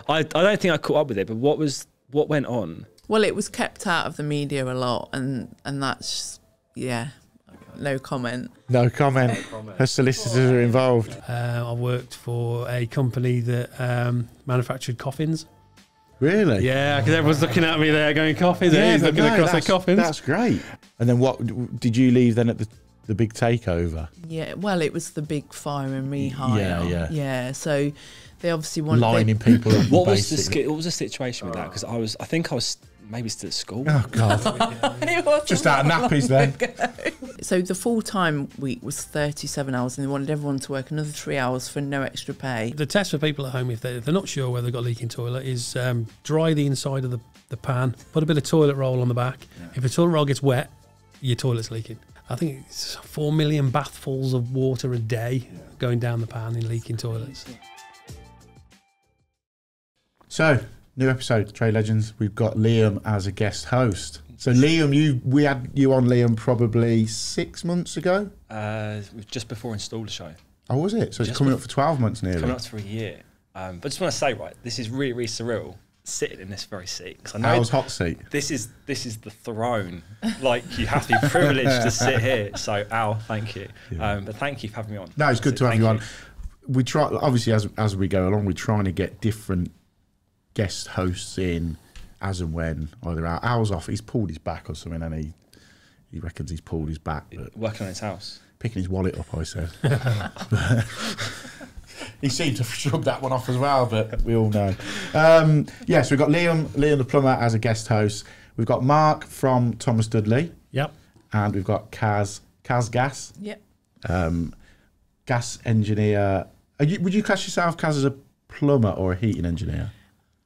I don't think I caught up with it, but what went on? Well, it was kept out of the media a lot, and that's, yeah, no comment. No comment. Her solicitors are involved. I worked for a company that manufactured coffins. Really? Yeah, because everyone's looking at me there going, coffins. Yeah, he's looking across the coffins. That's great. And then what did you leave then at the big takeover? Yeah, well, it was the big fire and rehire. Yeah. So they obviously wanted lining people up. What was the situation with that? Because I think I was maybe still at school. Oh God! Just out of nappies then. So the full-time week was 37 hours, and they wanted everyone to work another 3 hours for no extra pay. The test for people at home, if they're not sure whether they've got a leaking toilet, is dry the inside of the pan, put a bit of toilet roll on the back. If the toilet roll gets wet, your toilet's leaking. I think it's 4 million bathfuls of water a day going down the pan in leaking toilets. So, new episode, Trade Legends. We've got Liam as a guest host. So, Liam, we had you on, Liam, probably 6 months ago? Just before Installer Show. Oh, was it? So, it's coming up for 12 months nearly. Coming up for a year. But I just want to say, right, this is really, really surreal, sitting in this very seat. I know How's hot seat? This is the throne. Like, you have to be privileged to sit here. So, Al, thank you. Yeah. But thank you for having me on. No, it's good to have you on. We try, obviously, as we go along, we're trying to get different guest hosts in as and when either Al's off, he's pulled his back or something, and he reckons he's pulled his back. But working on his house. Picking his wallet up, I said. He seemed to shrug that one off as well, but we all know. So we've got Liam the Plumber as a guest host. We've got Mark from Thomas Dudley. Yep. And we've got Kaz Gas. Yep. Gas engineer. Would you class yourself, Kaz, as a plumber or a heating engineer?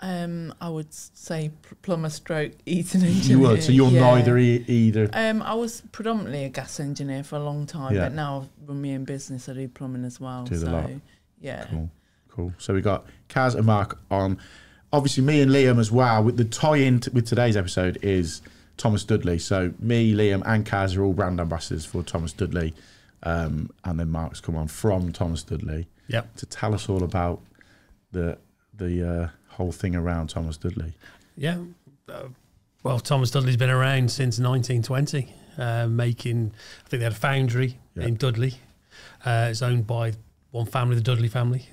I would say plumber stroke heating engineer. You would, so you're neither either. I was predominantly a gas engineer for a long time, but now I've run my own business. I do plumbing as well. Do the lot. Yeah. Cool. So we got Kaz and Mark on. Obviously, me and Liam as well. With the tie-in with today's episode is Thomas Dudley. So me, Liam, and Kaz are all brand ambassadors for Thomas Dudley, and then Mark's come on from Thomas Dudley. Yep. To tell us all about the whole thing around Thomas Dudley. Yeah. Well, Thomas Dudley's been around since 1920, making, I think they had a foundry in Dudley. It's owned by one family, the Dudley family.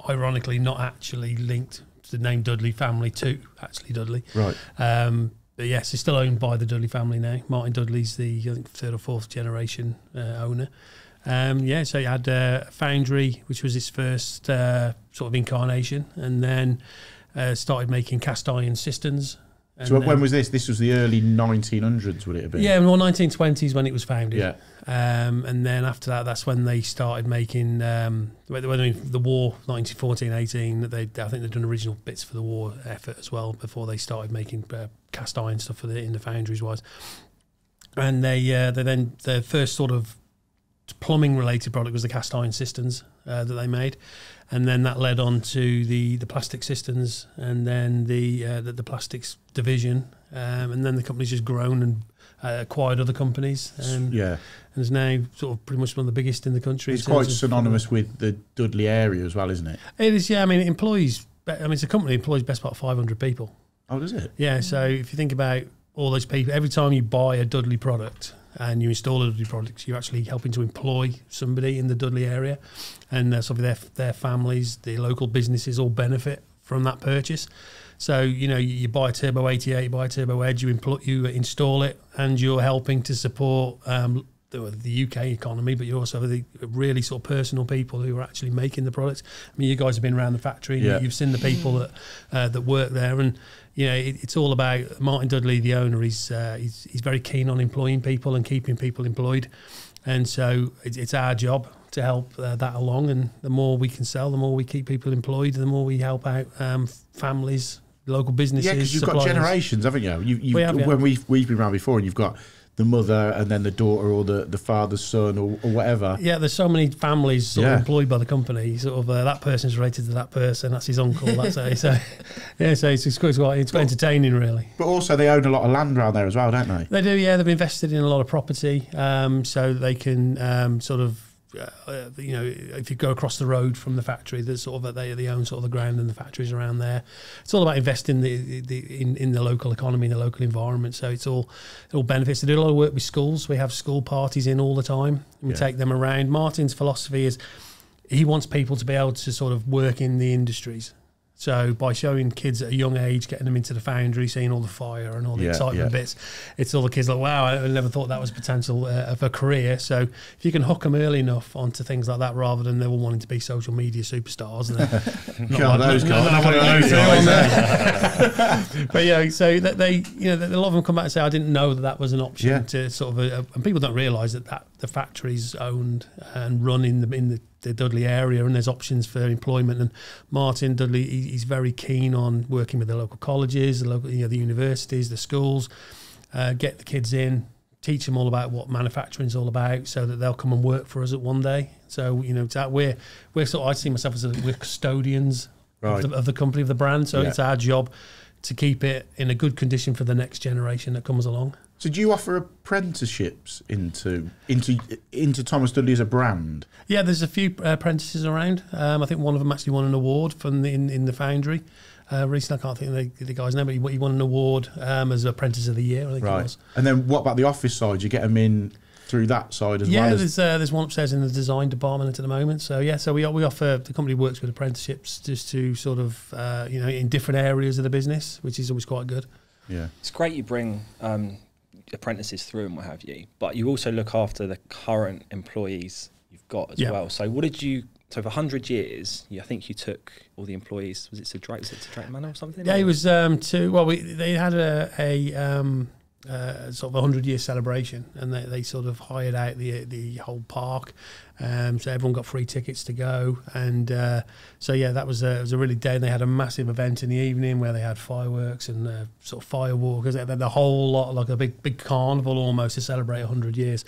Ironically, not actually linked to the name Dudley family to actually Dudley. Right. But yes, it's still owned by the Dudley family now. Martin Dudley's the, I think, third or fourth generation owner. So he had a foundry, which was his first sort of incarnation, and then started making cast iron cisterns. So when was this? This was the early 1900s, would it have been? Yeah, well, 1920s when it was founded. Yeah. And then after that, that's when they started making, the war, 1914-18, I think they'd done original bits for the war effort as well before they started making cast iron stuff in the foundries was. And their first sort of plumbing related product was the cast iron cisterns that they made, and then that led on to the plastic cisterns, and then the plastics division, and then the company's just grown and acquired other companies, and is now sort of pretty much one of the biggest in the country. It's quite synonymous with the Dudley area as well, isn't it? It is, yeah. I mean, it's a company that employs best part of 500 people. Oh, does it? Yeah. So if you think about all those people, every time you buy a Dudley product and you install a Dudley product, you're actually helping to employ somebody in the Dudley area, and so their families, the local businesses all benefit from that purchase. So you buy a Turbo 88, you buy a Turbo Edge, you install it, and you're helping to support the UK economy, but you also have the really sort of personal people who are actually making the products. I mean, you guys have been around the factory, and you've seen the people that work there, and it's all about Martin Dudley, the owner. He's very keen on employing people and keeping people employed, and so it's our job to help that along. And the more we can sell, the more we keep people employed, the more we help out families, local businesses. Yeah, because you've got generations, haven't you? We have, when we've been around before, and you've got the mother and then the daughter or the father's son or whatever. Yeah, there's so many families sort of employed by the company. Sort of that person's related to that person. That's his uncle. That's it. So it's quite entertaining, really. But also they own a lot of land around there as well, don't they? They do. Yeah, they've invested in a lot of property, so they can sort of you know, if you go across the road from the factory, there's sort of they own sort of the ground and the factories around there. It's all about investing in the local economy, in the local environment. So it all benefits. They do a lot of work with schools. We have school parties in all the time. And we take them around. Martin's philosophy is he wants people to be able to sort of work in the industries. So by showing kids at a young age, getting them into the foundry, seeing all the fire and all the excitement bits, it's all the kids like, wow, I never thought that was potential of a career. So if you can hook them early enough onto things like that, rather than they all wanting to be social media superstars. But yeah, so that they, you know, a lot of them come back and say, I didn't know that was an option to sort of, and people don't realise that the factory's owned and run in the Dudley area, and there's options for employment. And Martin Dudley, he's very keen on working with the local colleges, the local, you know, the universities, the schools, get the kids in, teach them all about what manufacturing's all about, so that they'll come and work for us at one day. So, you know, we're sort of, I see myself as we're custodians of the company, of the brand. So it's our job to keep it in a good condition for the next generation that comes along. So do you offer apprenticeships into Thomas Dudley as a brand? Yeah, there's a few apprentices around. I think one of them actually won an award from in the foundry. Recently, I can't think of the guy's name, but he won an award as Apprentice of the Year, I think it was. And then what about the office side? You get them in through that side as well? Yeah, there's one upstairs in the design department at the moment. So yeah, so we offer, the company works with apprenticeships just to sort of, you know, in different areas of the business, which is always quite good. Yeah, it's great you bring apprentices through and what have you, but you also look after the current employees you've got as well. So what did you, so for 100 years, I think you took all the employees, was it to Drake Manor or something? Yeah, it was they had a sort of 100-year celebration, and they sort of hired out the whole park, so everyone got free tickets to go, and so yeah, it was a really day. And they had a massive event in the evening where they had fireworks and sort of fireworks. They had the whole lot, like a big carnival almost, to celebrate 100 years.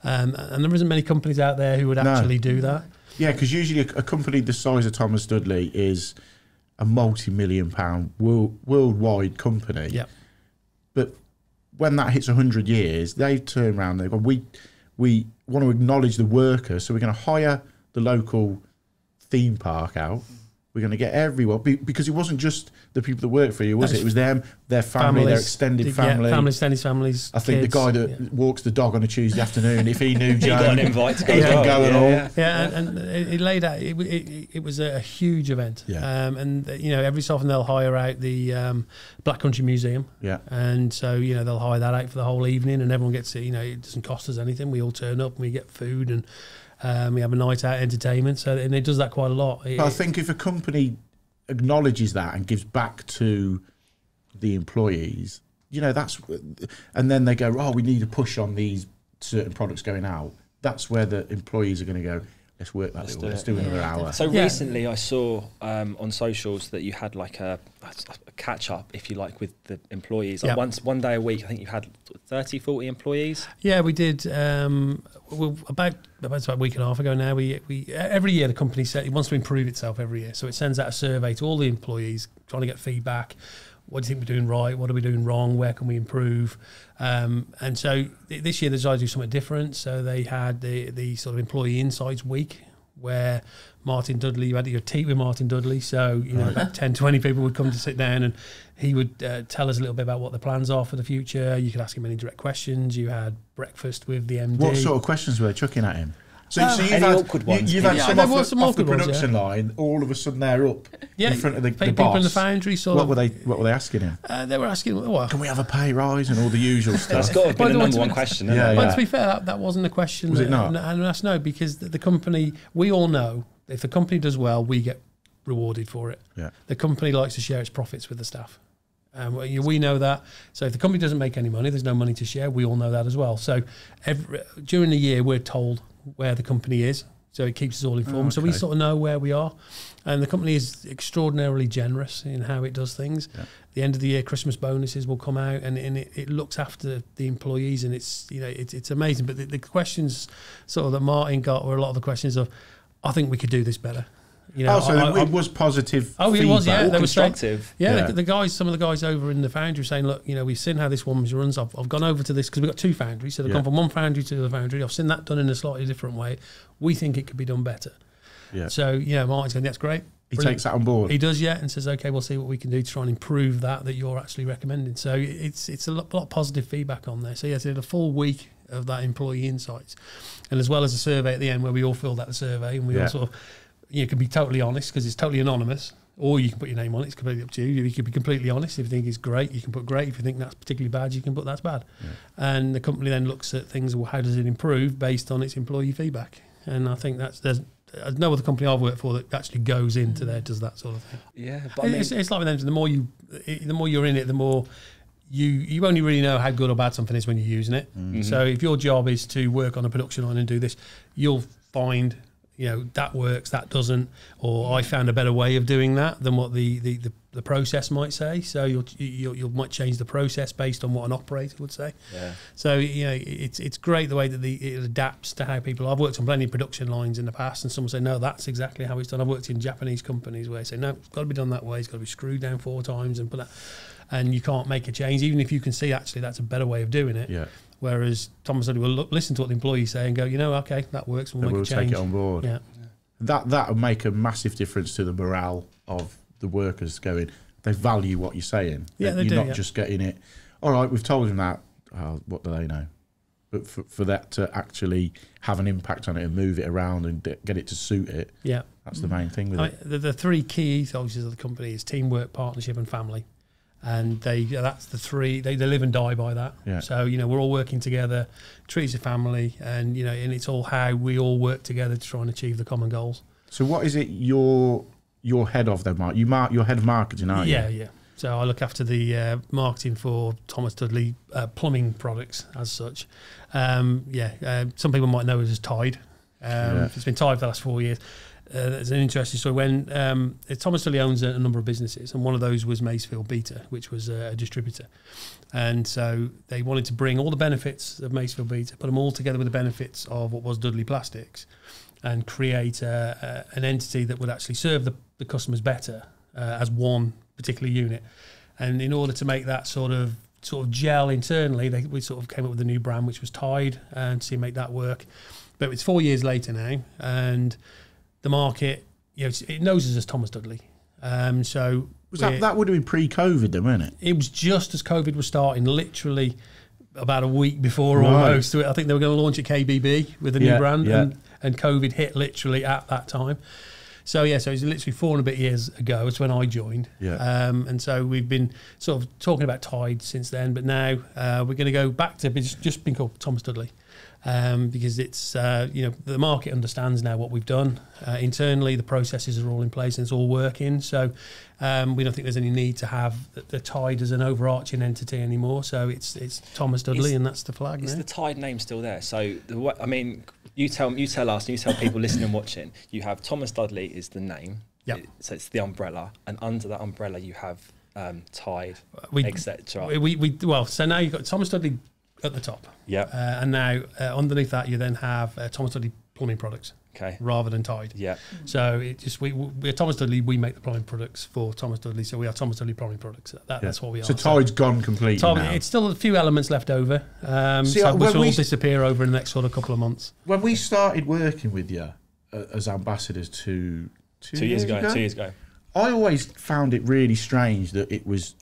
And there isn't many companies out there who would actually do that. Yeah, because usually a company the size of Thomas Dudley is a multi-million-pound worldwide company. Yeah, but when that hits 100 years, they turn around and they go, we want to acknowledge the workers, so we're going to hire the local theme park out. We're going to get everyone, because it wasn't just the people that work for you, was it? It was them, their family, their extended family. Yeah, extended families. I think kids, the guy that walks the dog on a Tuesday afternoon, if he knew Joe, he got an invite to go. He can go and all. Yeah, and it laid out. It was a huge event. Yeah. And you know, every so often they'll hire out the Black Country Museum. Yeah. And so, you know, they'll hire that out for the whole evening, and everyone gets to, you know, it doesn't cost us anything. We all turn up and we get food, and we have a night out entertainment. So, and it does that quite a lot. But I think if a company acknowledges that and gives back to the employees, you know, and then they go, oh, we need a push on these certain products going out. That's where the employees are going to go, let's work that little, let's do another hour. So recently I saw on socials that you had like a catch up, if you like, with the employees. Like one day a week, I think you had 30, 40 employees. Yeah, we did. About a week and a half ago now, we every year the company said it wants to improve itself every year. So it sends out a survey to all the employees trying to get feedback. What do you think we're doing right? What are we doing wrong? Where can we improve? And so this year they decided to do something different. So they had the sort of employee insights week, where Martin Dudley, you had your tea with Martin Dudley. So, you know, about 10, 20 people would come to sit down, and he would tell us a little bit about what the plans are for the future. You could ask him any direct questions. You had breakfast with the MD. What sort of questions were they chucking at him? So you've had awkward ones. You've had some off the production line. All of a sudden, they're up in front of the boss. People in the foundry. What were they asking him? They were asking, "Can we have a pay rise?" and all the usual stuff. That's got to be the number one question. But to be fair, that wasn't a question. Was it not? And that's no, because the company, we all know, if the company does well, we get rewarded for it. Yeah. The company likes to share its profits with the staff. We know that. So if the company doesn't make any money, there's no money to share. We all know that as well. So during the year, we're told where the company is. So it keeps us all informed. So we sort of know where we are. And the company is extraordinarily generous in how it does things. Yeah. At the end of the year, Christmas bonuses will come out, and it looks after the employees, and it's, you know, it's amazing. But the questions sort of that Martin got were a lot of the questions of, I think we could do this better. You know, it was positive. Oh, it was, yeah. All they constructive. Were saying, the guys, some of the guys over in the foundry were saying, look, you know, we've seen how this one runs. I've gone over to this because we've got 2 foundries, so they've gone from one foundry to the other foundry. I've seen that done in a slightly different way. We think it could be done better. Yeah. So, yeah, Martin's going, that's great. He takes that on board. He does, yeah, and says, okay, we'll see what we can do to try and improve that you're actually recommending. So it's a lot of positive feedback on there. So, yes, it's a full week of that employee insights, and as well as a survey at the end where we all filled out the survey and we all sort of, you can be totally honest because it's totally anonymous, or you can put your name on it. It's completely up to you. You can be completely honest. If you think it's great, you can put great. If you think that's particularly bad, you can put that's bad. Yeah. And the company then looks at things, well, how does it improve based on its employee feedback? And I think there's no other company I've worked for that actually goes into there, does that sort of thing. Yeah, but it's like with them. The more you're in it, the more you only really know how good or bad something is when you're using it. Mm-hmm. So if your job is to work on a production line and do this, you'll find, you know, that works, that doesn't, or I found a better way of doing that than what the process might say. So you might change the process based on what an operator would say. Yeah. So, you know, it's great the way that it adapts to how people. I've worked on plenty of production lines in the past, and someone say, no, that's exactly how it's done. I've worked in Japanese companies where they say, no, it's got to be done that way. It's got to be screwed down 4 times and put that, and you can't make a change, even if you can see actually that's a better way of doing it. Yeah. Whereas Thomas Dudley will listen to what the employees say and go, you know, okay, that works. We'll make a change. Take it on board. Yeah. That would make a massive difference to the morale of the workers going, they value what you're saying. Yeah, you're do, not just getting it, all right, we've told them that, what do they know? But for that to actually have an impact on it and move it around and get it to suit it, that's the main thing with it. The 3 key ethos of the company is teamwork, partnership and family. And that's the 3, they live and die by that. Yeah. So, you know, we're all working together, treat as a family, and, you know, and it's all how we all work together to try and achieve the common goals. So what is it you're head of then, Mark? You're head of marketing, aren't you? Yeah. So I look after the marketing for Thomas Dudley plumbing products as such. Some people might know it as Tide. It's been Tide for the last 4 years. It's an interesting story. When Thomas Dudley owns a number of businesses, and one of those was Macefield Beta, which was a distributor. And so they wanted to bring all the benefits of Macefield Beta, put them all together with the benefits of what was Dudley Plastics, and create an entity that would actually serve the customers better as one particular unit. And in order to make that sort of gel internally, we sort of came up with a new brand, which was Tide, and to make that work. But it's 4 years later now, and the market, you know, it knows us as Thomas Dudley. So that would have been pre-COVID, then, wasn't it? It was just as COVID was starting, literally about a week before almost. I think they were going to launch at KBB with a new brand, and COVID hit literally at that time. So it was literally 4 and a bit years ago. It's when I joined. Yeah. And so we've been sort of talking about Tide since then, but now we're going to go back to just being called Thomas Dudley. Because it's, the market understands now what we've done. Internally, the processes are all in place and it's all working. So we don't think there's any need to have the Tide as an overarching entity anymore. So it's Thomas Dudley, and that's the flag. Is the Tide name still there? So, you tell us, and you tell people listening and watching, you have Thomas Dudley is the name. Yeah. So it's the umbrella. And under that umbrella, you have Tide, etc. So now you've got Thomas Dudley at the top. Yeah. And now underneath that, you then have Thomas Dudley Plumbing Products. Okay. Rather than Tide. Yeah. So it just we're Thomas Dudley. We make the plumbing products for Thomas Dudley. So we are Thomas Dudley Plumbing Products. That's what we are. So Tide's gone completely now. It's still a few elements left over. Which will all disappear over the next sort of couple of months. When we started working with you as ambassadors two years ago, I always found it really strange that it was.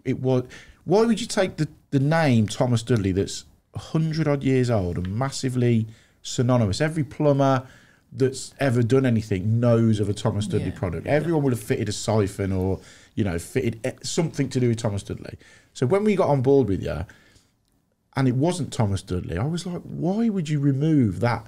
Why would you take the name Thomas Dudley that's 100 odd years old and massively synonymous? Every plumber that's ever done anything knows of a Thomas Dudley product. Everyone would have fitted a siphon or, fitted something to do with Thomas Dudley. So when we got on board with you and it wasn't Thomas Dudley, I was like, why would you remove that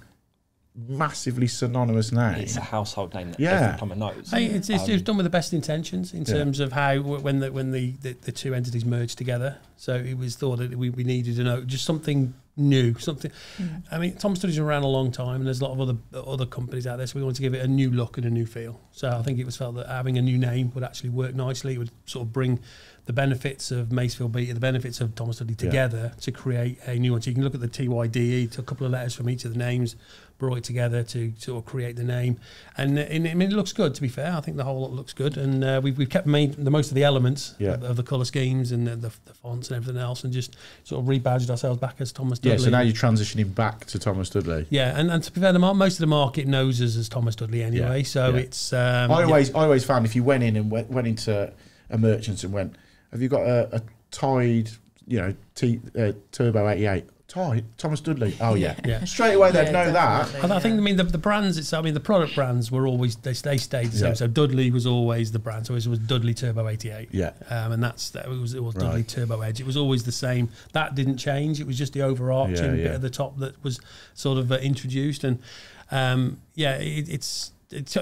massively synonymous name? It's a household name that every plumber knows. It's done with the best intentions in terms of how when the two entities merged together. So it was thought that we needed to know just something new, something. I mean, Thomas Dudley's been around a long time, and there's a lot of other companies out there. So we wanted to give it a new look and a new feel. So I think it was felt that having a new name would actually work nicely. It would sort of bring the benefits of Macefield Beta, the benefits of Thomas Dudley together to create a new one. So you can look at the TYDE, a couple of letters from each of the names, brought it together to sort of create the name, and I mean it looks good. To be fair, I think the whole lot looks good, and we've kept the most of the elements of the colour schemes and the fonts and everything else, and just sort of rebadged ourselves back as Thomas Dudley. Yeah, so now you're transitioning back to Thomas Dudley. Yeah, and to be fair, most of the market knows us as Thomas Dudley anyway. So it's. I always found if you went in and went into a merchant and went, have you got a Tide, Turbo 88? Thomas Dudley. Oh yeah. Straight away they'd know that. I think the brands itself. I mean the product brands were always they stayed the same. So Dudley was always the brand. So it was Dudley Turbo 88. Yeah. And it was Dudley Turbo Edge. It was always the same. That didn't change. It was just the overarching bit at the top that was sort of introduced. And it's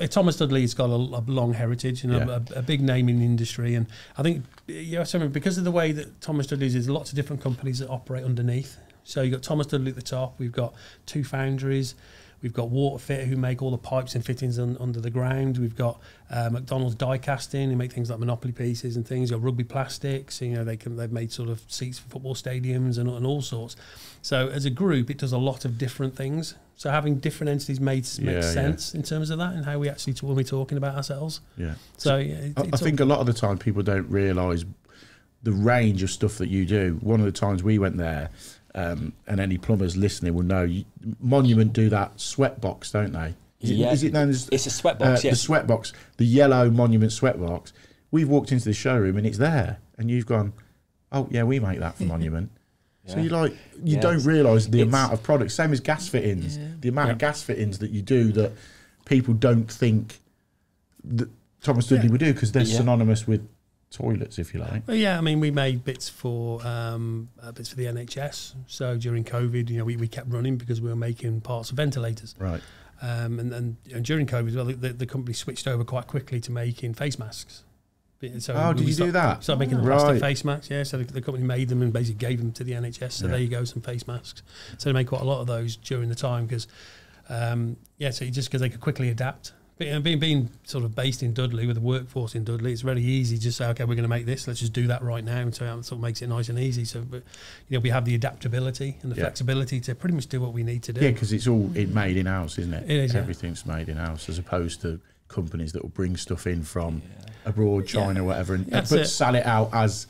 Thomas Dudley's got a long heritage and a big name in the industry. And I think because of the way that Thomas Dudley's is, lots of different companies that operate underneath. So you've got Thomas Dudley at the top. We've got 2 foundries. We've got Waterfit, who make all the pipes and fittings under the ground. We've got McDonald's die casting, who make things like Monopoly pieces and things. You've got Rugby Plastics. They've made sort of seats for football stadiums and all sorts. So as a group, it does a lot of different things. So having different entities makes sense in terms of that and how we actually when we're talking about ourselves. Yeah. So I think a lot of the time people don't realise the range of stuff that you do. One of the times we went there. And any plumbers listening will know Monument do that sweat box, don't they? Is it known as it's a sweat box? The sweat box, the yellow Monument sweat box. We've walked into the showroom and it's there, and you've gone, oh yeah, we make that for Monument. So you don't realise the amount of products. Same as gas fittings, the amount of gas fittings that you do that people don't think that Thomas Dudley would do because they're synonymous with toilets, if you like. Well, I mean, we made bits for the NHS. So during COVID, we kept running because we were making parts of ventilators. Right. And during COVID as well, the company switched over quite quickly to making face masks. So did you do that? Started making the plastic face masks, So the company made them and basically gave them to the NHS. So there you go, some face masks. So they made quite a lot of those during the time because, so just because they could quickly adapt. Being sort of based in Dudley with a workforce in Dudley, it's very easy to just say, okay, we're going to make this. Let's just do that right now, and so it sort of makes it nice and easy. So, but we have the adaptability and the flexibility to pretty much do what we need to do. Yeah, because it's all made in house, isn't it? It is. Everything's made in house, as opposed to companies that will bring stuff in from abroad, China, whatever, and sell it out as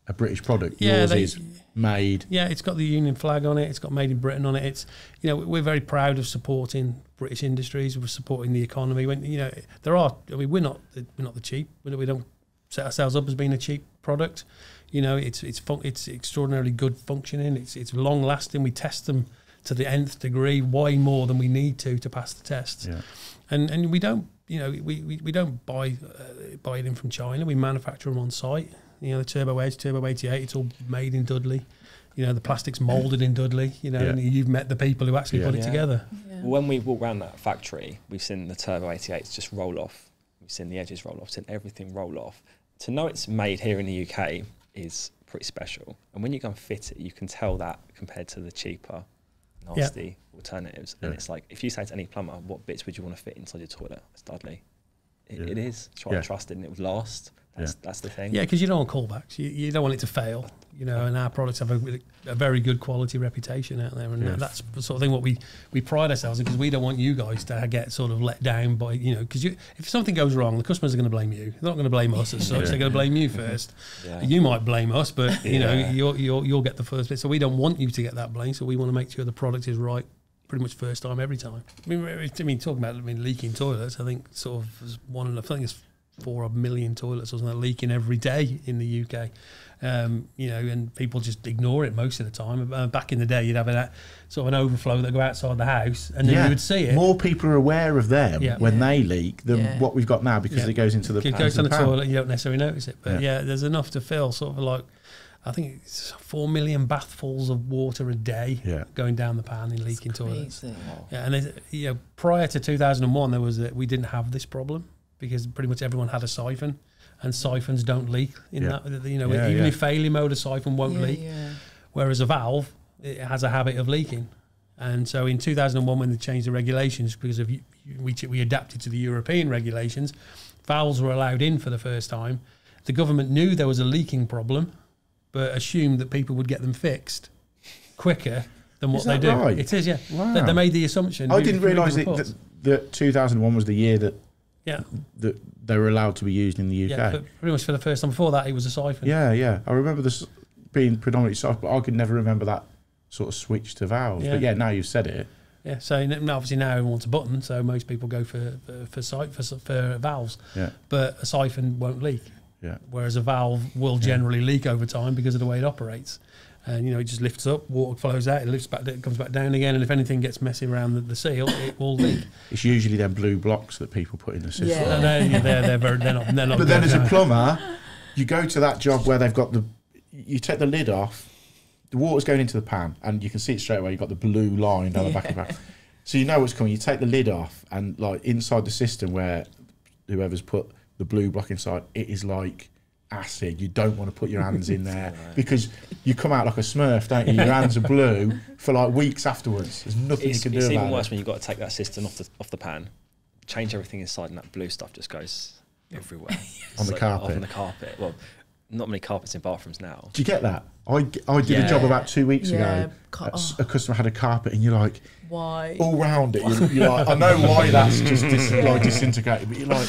a British product. Yours is made. Yeah, it's got the Union flag on it. It's got Made in Britain on it. It's we're very proud of supporting British industries. We're supporting the economy. When there are, we're not the cheap. We don't set ourselves up as being a cheap product. It's extraordinarily good functioning. It's long lasting. We test them to the nth degree, way more than we need to pass the tests. Yeah. And we don't we don't buy it in from China. We manufacture them on site. The Turbo Edge, Turbo 88, it's all made in Dudley. The plastic's moulded in Dudley, and you've met the people who actually put it together. Yeah. When we walk around that factory, we've seen the Turbo 88s just roll off. We've seen the edges roll off, seen everything roll off. To know it's made here in the UK is pretty special. And when you go and fit it, you can tell that compared to the cheaper, nasty alternatives. And it's like, if you say to any plumber, what bits would you want to fit inside your toilet? It's Dudley. It is. It's what I trusted, and it would last. That's the thing. Yeah, because you don't want callbacks. You don't want it to fail. And our products have a very good quality reputation out there, and that's the sort of thing what we pride ourselves in, because we don't want you guys to get sort of let down by because if something goes wrong, the customers are going to blame you. They're not going to blame us as such. They're going to blame you first. You might blame us, but you'll get the first bit. So we don't want you to get that blame. So we want to make sure the product is right. Pretty much first time, every time. I mean, talking about leaking toilets, I think sort of I think it's 4 million toilets or something leaking every day in the UK. And people just ignore it most of the time. Back in the day, you'd have a sort of an overflow that go outside the house, and then you would see it. More people are aware of them when they leak than what we've got now, because it goes into the it goes to the toilet. You don't necessarily notice it, but there's enough to fill sort of like. I think it's 4 million bathfuls of water a day going down the pan in leaking toilets. Yeah, and prior to 2001, we didn't have this problem because pretty much everyone had a siphon, and siphons don't leak. Even if failure mode, a siphon won't leak. Yeah. Whereas a valve, it has a habit of leaking. And so in 2001, when they changed the regulations, because we adapted to the European regulations, valves were allowed in for the first time. The government knew there was a leaking problem, but assumed that people would get them fixed quicker than what Is they that do. right? It is, yeah. Wow. They made the assumption. I didn't realise that 2001 was the year that they were allowed to be used in the UK. Yeah, pretty much for the first time. Before that, it was a siphon. Yeah. I remember this being predominantly soft, but I could never remember that sort of switch to valves. Yeah. But yeah, now you've said it. Yeah, so obviously now everyone wants a button, so most people go for valves. Yeah. But a siphon won't leak. Yeah. Whereas a valve will generally leak over time because of the way it operates. And it just lifts up, water flows out, it lifts back, it comes back down again, and if anything gets messy around the seal, it will leak. It's usually them blue blocks that people put in the system. Yeah. They're not. But then as a plumber, you go to that job where they've got you take the lid off, the water's going into the pan, and you can see it straight away. You've got the blue line down the back of the pan. So you know what's coming. You take the lid off, and like inside the system where whoever's put the blue block inside, it is like acid. You don't want to put your hands in there because you come out like a Smurf, don't you? Your hands are blue for like weeks afterwards. There's nothing you can do about it. It's even worse when you've got to take that system off the pan, change everything inside, and that blue stuff just goes everywhere. On the carpet. On the carpet. Well, not many carpets in bathrooms now. Do you get that? I did a job about 2 weeks ago. A customer had a carpet, and you're like, why? all round it. You're like, I know why that's just disintegrated, but you're like,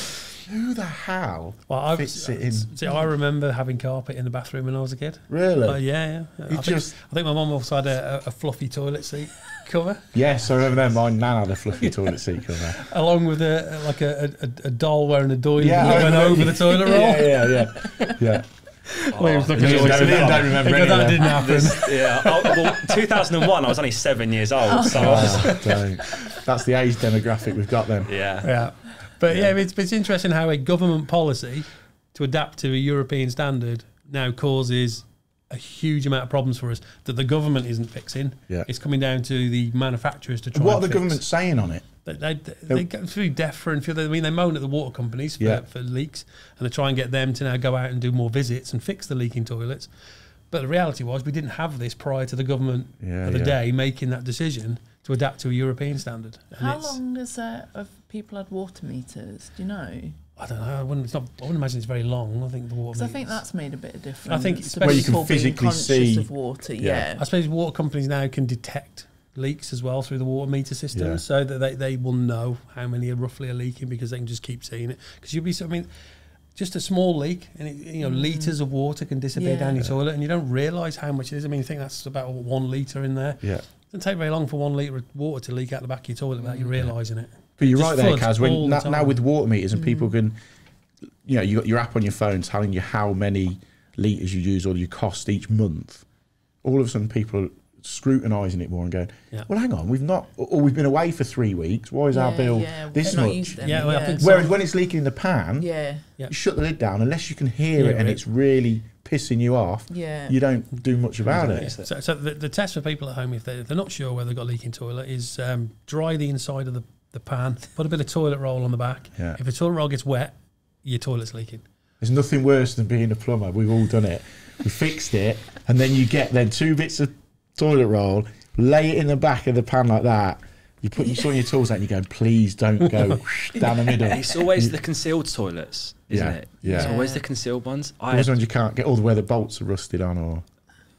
who the hell fits it in? See, I remember having carpet in the bathroom when I was a kid. Really? Yeah. I think my mum also had a fluffy toilet seat cover. Yes, I remember that. My nan had a fluffy toilet seat cover. Along with a doll wearing a doily that went over the toilet roll. Yeah. Liam's looking Liam don't remember any of that didn't happen. Well, 2001, I was only 7 years old. So that's the age demographic we've got then. Yeah. But it's interesting how a government policy to adapt to a European standard now causes a huge amount of problems for us that the government isn't fixing. Yeah. It's coming down to the manufacturers to try What and are the government saying on it? They go through DEFRA and they moan at the water companies for leaks, and they try and get them to now go out and do more visits and fix the leaking toilets. But the reality was we didn't have this prior to the government of the day making that decision to adapt to a European standard. How long have people had water meters? Do you know? I don't know. I wouldn't imagine it's very long. I think the water. I think that's made a bit of difference. I think it's where you can physically see of water. Yeah. I suppose water companies now can detect leaks as well through the water meter system, so that they will know how many roughly are leaking because they can just keep seeing it. Because you'll be, just a small leak, and litres of water can disappear down your toilet, and you don't realise how much it is. I think that's about 1 litre in there. Yeah, it doesn't take very long for 1 litre of water to leak out the back of your toilet without you realising it. But you're right there, Kaz. When now with water meters and people can, you got your app on your phone telling you how many litres you use or your cost each month. All of a sudden, people are scrutinising it more and going, well, hang on, we've been away for 3 weeks. Why is our bill this much? I think whereas when it's leaking in the pan, you shut the lid down unless you can hear it and it's really pissing you off. You don't do much about it. So the test for people at home, if they're not sure whether they've got a leaking toilet, is dry the inside of the pan, put a bit of toilet roll on the back. If the toilet roll gets wet, your toilet's leaking. There's nothing worse than being a plumber. We've all done it. We fixed it, and then you get 2 bits of toilet roll, lay it in the back of the pan like that. You put your tools out and you go, please don't go down the middle. It's always the concealed toilets, isn't it? Yeah. It's always the concealed ones. Those ones you can't get all the way the bolts are rusted on or...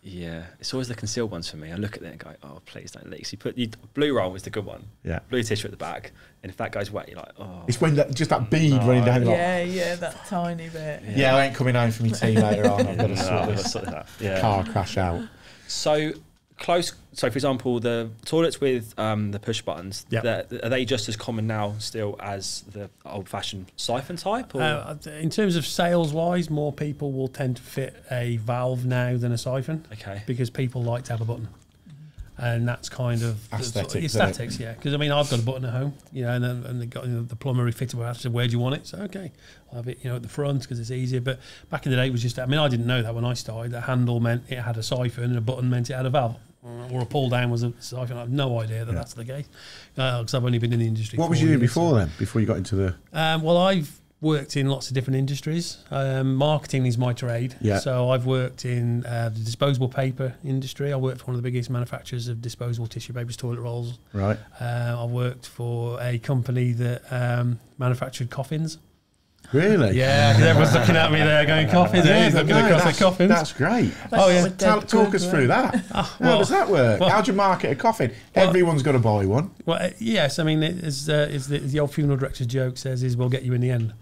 Yeah, it's always the concealed ones for me. I look at it and go, oh, please don't leak. So you put blue roll is the good one. Yeah. Blue tissue at the back. And if that goes wet, you're like, oh. It's when just that bead running down. That tiny bit. Yeah, I ain't coming home for me tea later on. I've got to sort this car crash out. So, for example, the toilets with the push buttons, are they just as common now still as the old-fashioned siphon type? Or? In terms of sales-wise, more people will tend to fit a valve now than a siphon. Okay. Because people like to have a button. And that's kind of aesthetics. Yeah. Because I've got a button at home, and they got the plumber who fitted it. Said, "Where do you want it?" So okay, I'll have it, at the front because it's easier. But back in the day, it was just. I didn't know that when I started. A handle meant it had a siphon, and a button meant it had a valve, or a pull down was a siphon. I have no idea that that's the case because I've only been in the industry. What was you doing before then? Before you got into the? Well, I've worked in lots of different industries. Marketing is my trade. Yeah. So I've worked in the disposable paper industry. I worked for one of the biggest manufacturers of disposable tissue papers, toilet rolls. Right. I worked for a company that manufactured coffins. Really? Yeah, because everyone's looking at me there going coffins. Yeah, he's looking across their coffins. That's great. Talk us through that. How does that work? How do you market a coffin? Everyone's got to buy one. Well, yes. I mean, it's the old funeral director's joke says is we'll get you in the end.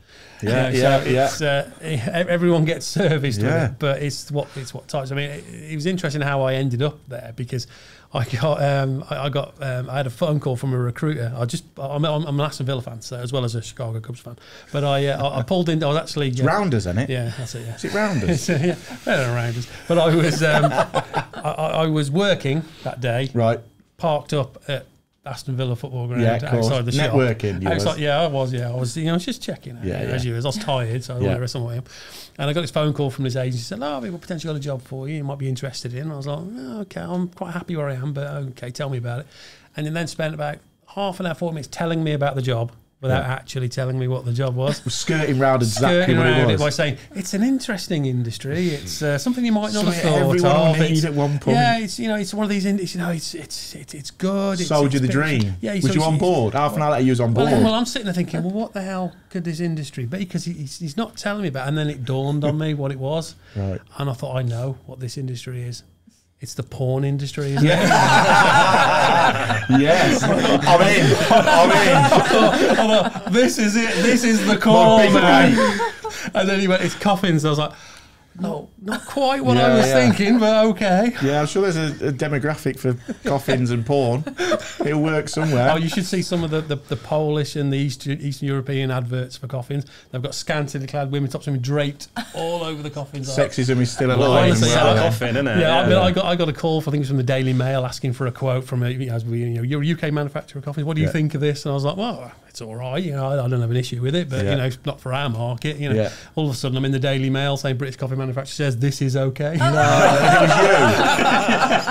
Everyone gets serviced with it, but it's what types. I mean, it was interesting how I ended up there because I had a phone call from a recruiter. I'm an Aston Villa fan, so, as well as a Chicago Cubs fan. But I pulled in. I was actually Rounders, isn't it? Yeah, that's it. Yeah. Is it Rounders? Yeah, better than Rounders. But I was I was working that day. Right. Parked up at Aston Villa football ground outside the networking, shop. I was just checking out. As you was. I was tired, so I wanted to rest my way up. And I got this phone call from this agency. Said, "Oh, we've potentially got a job for you. You might be interested in." And I was like, "Oh, okay, I'm quite happy where I am, but okay, tell me about it." And then spent about half an hour, 40 minutes telling me about the job without actually telling me what the job was. Skirting round exactly what it was. By saying, it's an interesting industry. It's something you might not have thought everyone of. Needs at one point. Yeah, it's one of these, it's good. Sold you the dream. Yeah, was you on board? Half an hour later, you was on board. Well, I'm sitting there thinking, well, what the hell could this industry be? Because he's not telling me about it. And then it dawned on me what it was. Right. And I thought, I know what this industry is. It's the porn industry, isn't it? Yes. I'm in. This is it. This is the call, man. And then he went, it's coffins. I was like, no, not quite what I was thinking, but okay. Yeah, I'm sure there's a demographic for coffins and porn. It'll work somewhere. Oh, you should see some of the Polish and the Eastern European adverts for coffins. They've got scantily clad women, tops women draped all over the coffins. Sexism is still alive. Honestly, coffin, isn't it? Yeah, I got a call for things from the Daily Mail asking for a quote from you're a UK manufacturer of coffins. What do you think of this? And I was like, well, it's all right. I don't have an issue with it, but it's not for our market. All of a sudden I'm in the Daily Mail saying British coffee manufacturer says this is okay. No, it was you.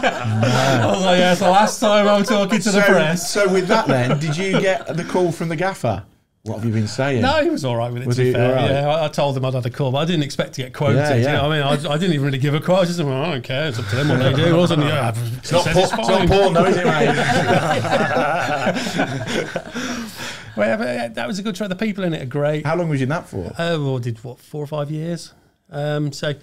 I was like, it's the last time I'm talking to the press. So with that then, did you get the call from the gaffer? What have you been saying? No, he was all right with it, to be fair. Right? Yeah, I told him I'd had a call, but I didn't expect to get quoted. You know what I mean? I didn't even really give a quote. I just said, well, I don't care. It's up to them what they do. It's not porn though, is it, mate? Well, that was a good try. The people in it are great. How long was you in that for? I did 4 or 5 years. So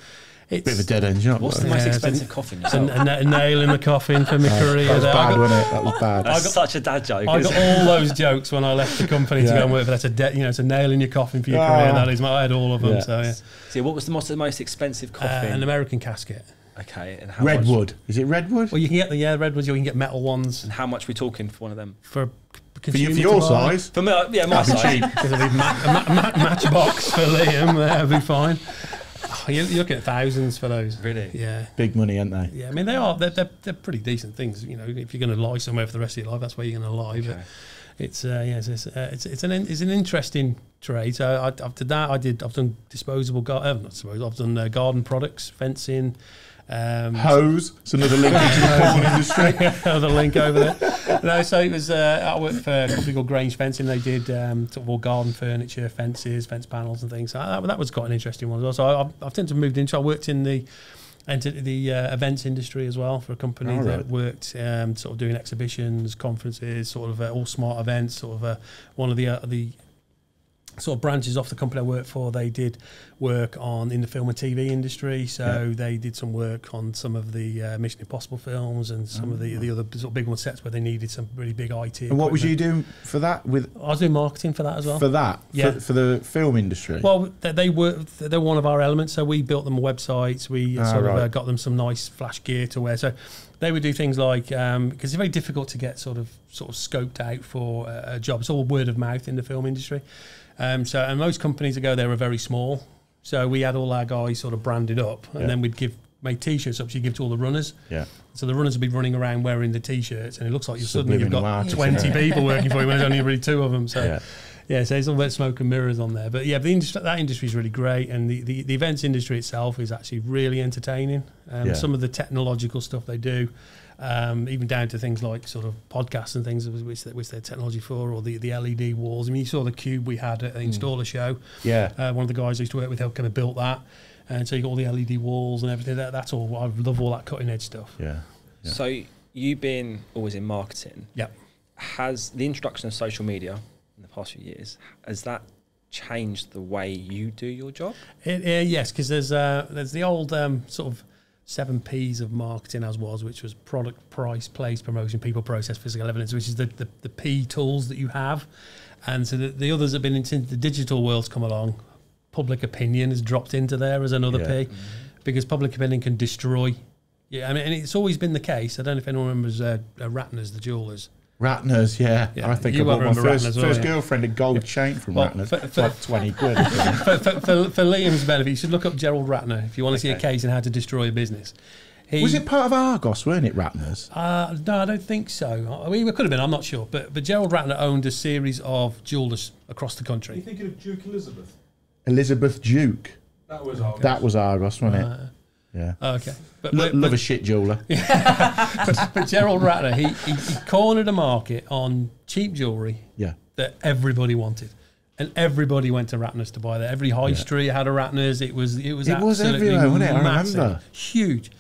it's bit of a dead end job. What's the most expensive coffin? It's a nail in the coffin for my career. That was bad, wasn't it? That was bad. That's such a dad joke. I got all those jokes when I left the company to go and work for. That's it's a nail in your coffin for your career. That is, I had all of them. So what was the most expensive coffin? An American casket. Okay, and how redwood. Much? Is it redwood? Well, you can get redwoods. You can get metal ones. And how much are we talking for one of them? For your size? For me, my size. Because I need matchbox for Liam. That'll be fine. You're looking at thousands for those. Really? Yeah. Big money, aren't they? Yeah, I mean they're pretty decent things. If you're going to lie somewhere for the rest of your life, that's where you're going to lie. Okay. But it's an interesting trade. So after that, I've done disposable I've done garden products, fencing. Hose. It's another link into the porn industry. Another link over there. No, so it was. I worked for a company called Grange Fencing. They did sort of all garden furniture, fences, fence panels, and things. So that was quite an interesting one as well. So I've tended to move into. I worked in the events industry as well for a company that worked sort of doing exhibitions, conferences, sort of all smart events. Sort of one of the sort of branches off the company I worked for, they did work in the film and TV industry. So they did some work on some of the Mission Impossible films and some of the other sort of big one sets where they needed some really big IT. And what was you doing for that? I was doing marketing for that as well. For that? Yeah. For the film industry? Well, they're one of our elements. So we built them websites. We got them some nice flash gear to wear. So they would do things like, because it's very difficult to get sort of scoped out for a job. It's all word of mouth in the film industry. And most companies that go there are very small. So we had all our guys sort of branded up, and then we'd make T-shirts up. So you give to all the runners. Yeah. So the runners would be running around wearing the T-shirts, and it looks like you've got 20 people working for you when there's only really 2 of them. So so it's all about smoke and mirrors on there. But that industry is really great, and the events industry itself is actually really entertaining. Some of the technological stuff they do. Even down to things like sort of podcasts and things which they're technology for, or the LED walls. I mean, you saw the cube we had at the installer show. Yeah. One of the guys I used to work with kind of built that. And so you got all the LED walls and everything. That's all. I love all that cutting edge stuff. Yeah. So you being always in marketing, yeah, has the introduction of social media in the past few years, has that changed the way you do your job? Yes, because there's the old sort of 7 P's of marketing as was, which was product, price, place, promotion, people, process, physical evidence, which is the P tools that you have. And so the others have been into the digital world's come along. Public opinion has dropped into there as another P, because public opinion can destroy. Yeah, I mean, and it's always been the case. I don't know if anyone remembers Ratner's, the jewellers. Ratner's, yeah. I think I bought my first girlfriend a gold chain from Ratner's. It's like 20 quid. For Liam's benefit, you should look up Gerald Ratner if you want to see a case on how to destroy a business. Was it part of Argos, weren't it, Ratner's? No, I don't think so. I mean, it could have been, I'm not sure. But Gerald Ratner owned a series of jewellers across the country. Are you thinking of Duke Elizabeth? Elizabeth Duke. That was Argos. That was Argos, wasn't it? Yeah. Okay. But love a shit jeweller. but Gerald Ratner, he cornered a market on cheap jewellery that everybody wanted. And everybody went to Ratner's to buy that. Every high street had a Ratner's. It was everywhere, wasn't it? Massive, I remember. Huge.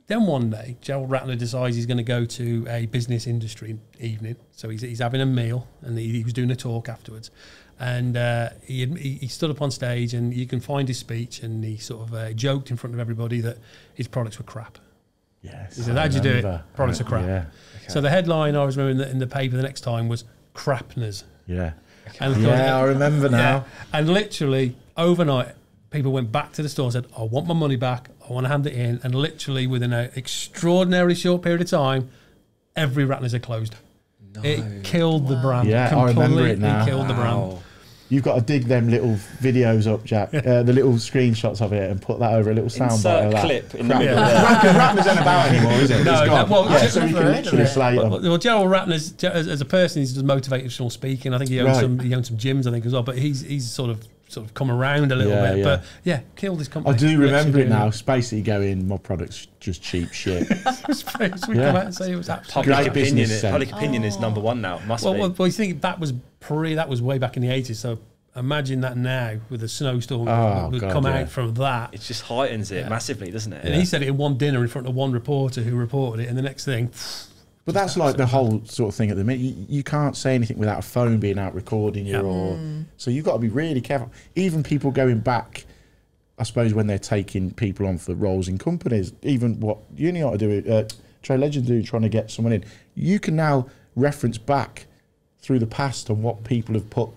Then one day, Gerald Ratner decides he's going to go to a business industry evening. So he's having a meal, and he was doing a talk afterwards. And he stood up on stage, and you can find his speech, and he sort of joked in front of everybody that his products were crap. Yes. He said, how'd you do it? Products are crap. Yeah. Okay. So the headline I was remembering in the paper the next time was Crapners. Yeah. Okay. And I remember now. Yeah. And literally overnight, people went back to the store and said, I want my money back. I want to hand it in. And literally within an extraordinarily short period of time, every Ratner's had closed. No. It killed the brand. Yeah, I remember it now. It killed the brand. You've got to dig them little videos up, Jack, the little screenshots of it, and put that over a little soundbite of that. Clip in the middle. Ratner's isn't about anymore, is it? No, so we can literally slate them. Well, Gerald Ratner's, as a person, he's just motivational speaking. I think he owns some gyms, I think, as well. But he's sort of come around a little bit. Yeah. But killed his company. I do remember it now. It's basically going, my product's just cheap shit. We come out and say it was absolutely public opinion is number one now. Must be. Well, you think that was way back in the 80s. So imagine that now with a snowstorm would come out from that. It just heightens it massively, doesn't it? And he said it in one dinner in front of one reporter who reported it, and the next thing. But that's like the whole sort of thing at the minute. You can't say anything without a phone being out recording you, so you've got to be really careful. Even people going back, I suppose, when they're taking people on for roles in companies, even what you know how to do, Trade Legend do, trying to get someone in, you can now reference back through the past on what people have put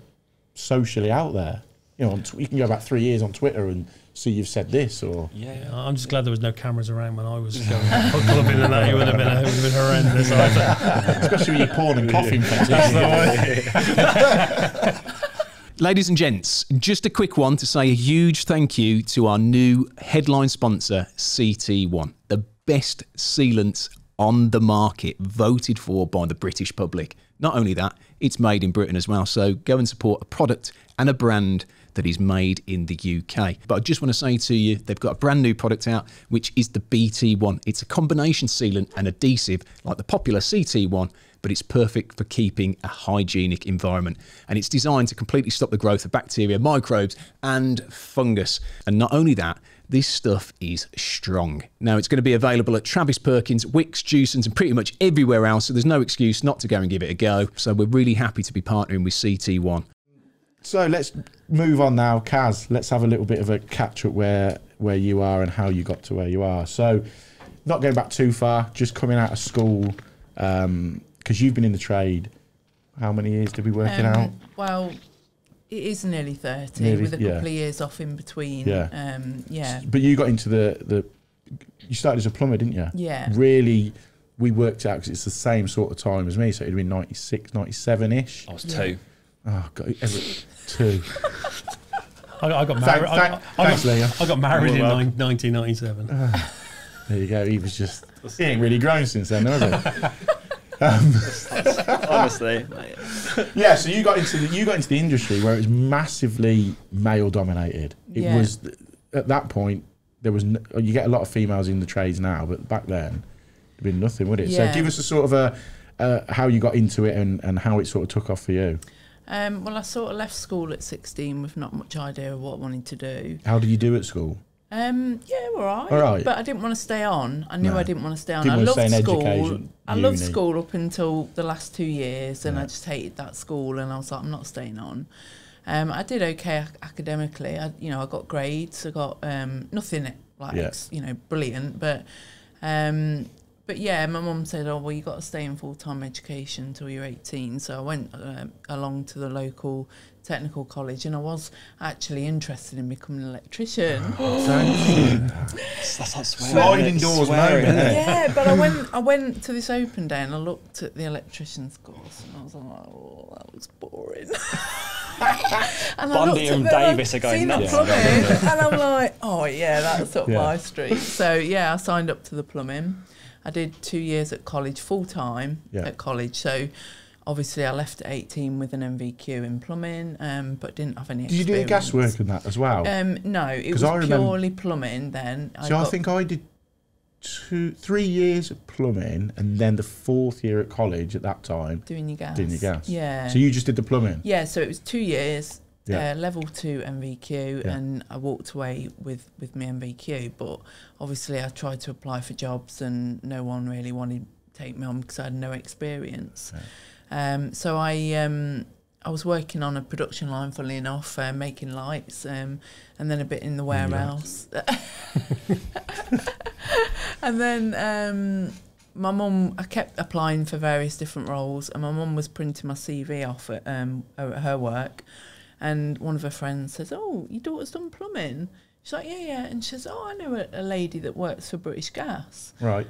socially out there. You know, you can go back 3 years on Twitter and see you've said this, or I'm just glad there was no cameras around when I was going clubbing, and that it would have been horrendous. Especially with your porn and coffin fence. Ladies and gents, just a quick one to say a huge thank you to our new headline sponsor, CT1, the best sealant on the market, voted for by the British public. Not only that, it's made in Britain as well, so go and support a product and a brand that is made in the UK. But I just want to say to you, they've got a brand new product out, which is the BT1. It's a combination sealant and adhesive like the popular CT1, but it's perfect for keeping a hygienic environment. And it's designed to completely stop the growth of bacteria, microbes, and fungus. And not only that, this stuff is strong. Now, it's going to be available at Travis Perkins, Wickes, Jewson's, and pretty much everywhere else, so there's no excuse not to go and give it a go. So we're really happy to be partnering with CT1. So let's move on now. Kaz, let's have a little bit of a catch-up where you are and how you got to where you are. So not going back too far, just coming out of school, because you've been in the trade. How many years did we work it out? Well, it is nearly 30 with a couple of years off in between. Yeah. But you got into you started as a plumber, didn't you? Yeah. Really, we worked out because it's the same sort of time as me, so it'd been 96, 97-ish. I was 2. Oh, God, 2. I got married. Thanks, Liam. I got married in 1997. There you go. He ain't really grown since then, has he? Honestly, yeah. So you got into the industry where it was massively male dominated. It was at that point there was you get a lot of females in the trades now, but back then there'd been nothing, would it? Yeah. So give us a sort of how you got into it and how it sort of took off for you. Well, I sort of left school at 16 with not much idea of what I wanted to do. How did you do at school? All right. But I didn't want to stay on. I knew I didn't want to stay on. I loved school. I loved school up until the last 2 years, and I just hated that school, and I was like, I'm not staying on. I did okay academically. I got grades. I got nothing like brilliant, but yeah, my mum said, "Oh well, you got to stay in full-time education until you're 18." So I went along to the local technical college, and I was actually interested in becoming an electrician. That's like sliding doors moment, isn't it? Yeah, but I went to this open day and I looked at the electrician's course and I was like, oh, that was boring. And Bundy and Davis are going nuts. And I'm like, oh yeah, that's up my street. So yeah, I signed up to the plumbing. I did 2 years at college, full-time at college. So obviously I left at 18 with an MVQ in plumbing, but didn't have any experience. Did you do gas work in that as well? No, it was purely plumbing then. I think I did 3 years of plumbing and then the 4th year at college at that time. Doing your gas. Yeah. So you just did the plumbing? Yeah, so it was 2 years, level 2 MVQ, and I walked away with my MVQ, but obviously I tried to apply for jobs and no one really wanted to take me on because I had no experience. Yeah. So I was working on a production line, funnily enough, making lights, and then a bit in the warehouse. And then my mum, I kept applying for various different roles, and my mum was printing my CV off at her work, and one of her friends says, "Oh, your daughter's done plumbing?" She's like, yeah. And she says, "Oh, I know a lady that works for British Gas." Right.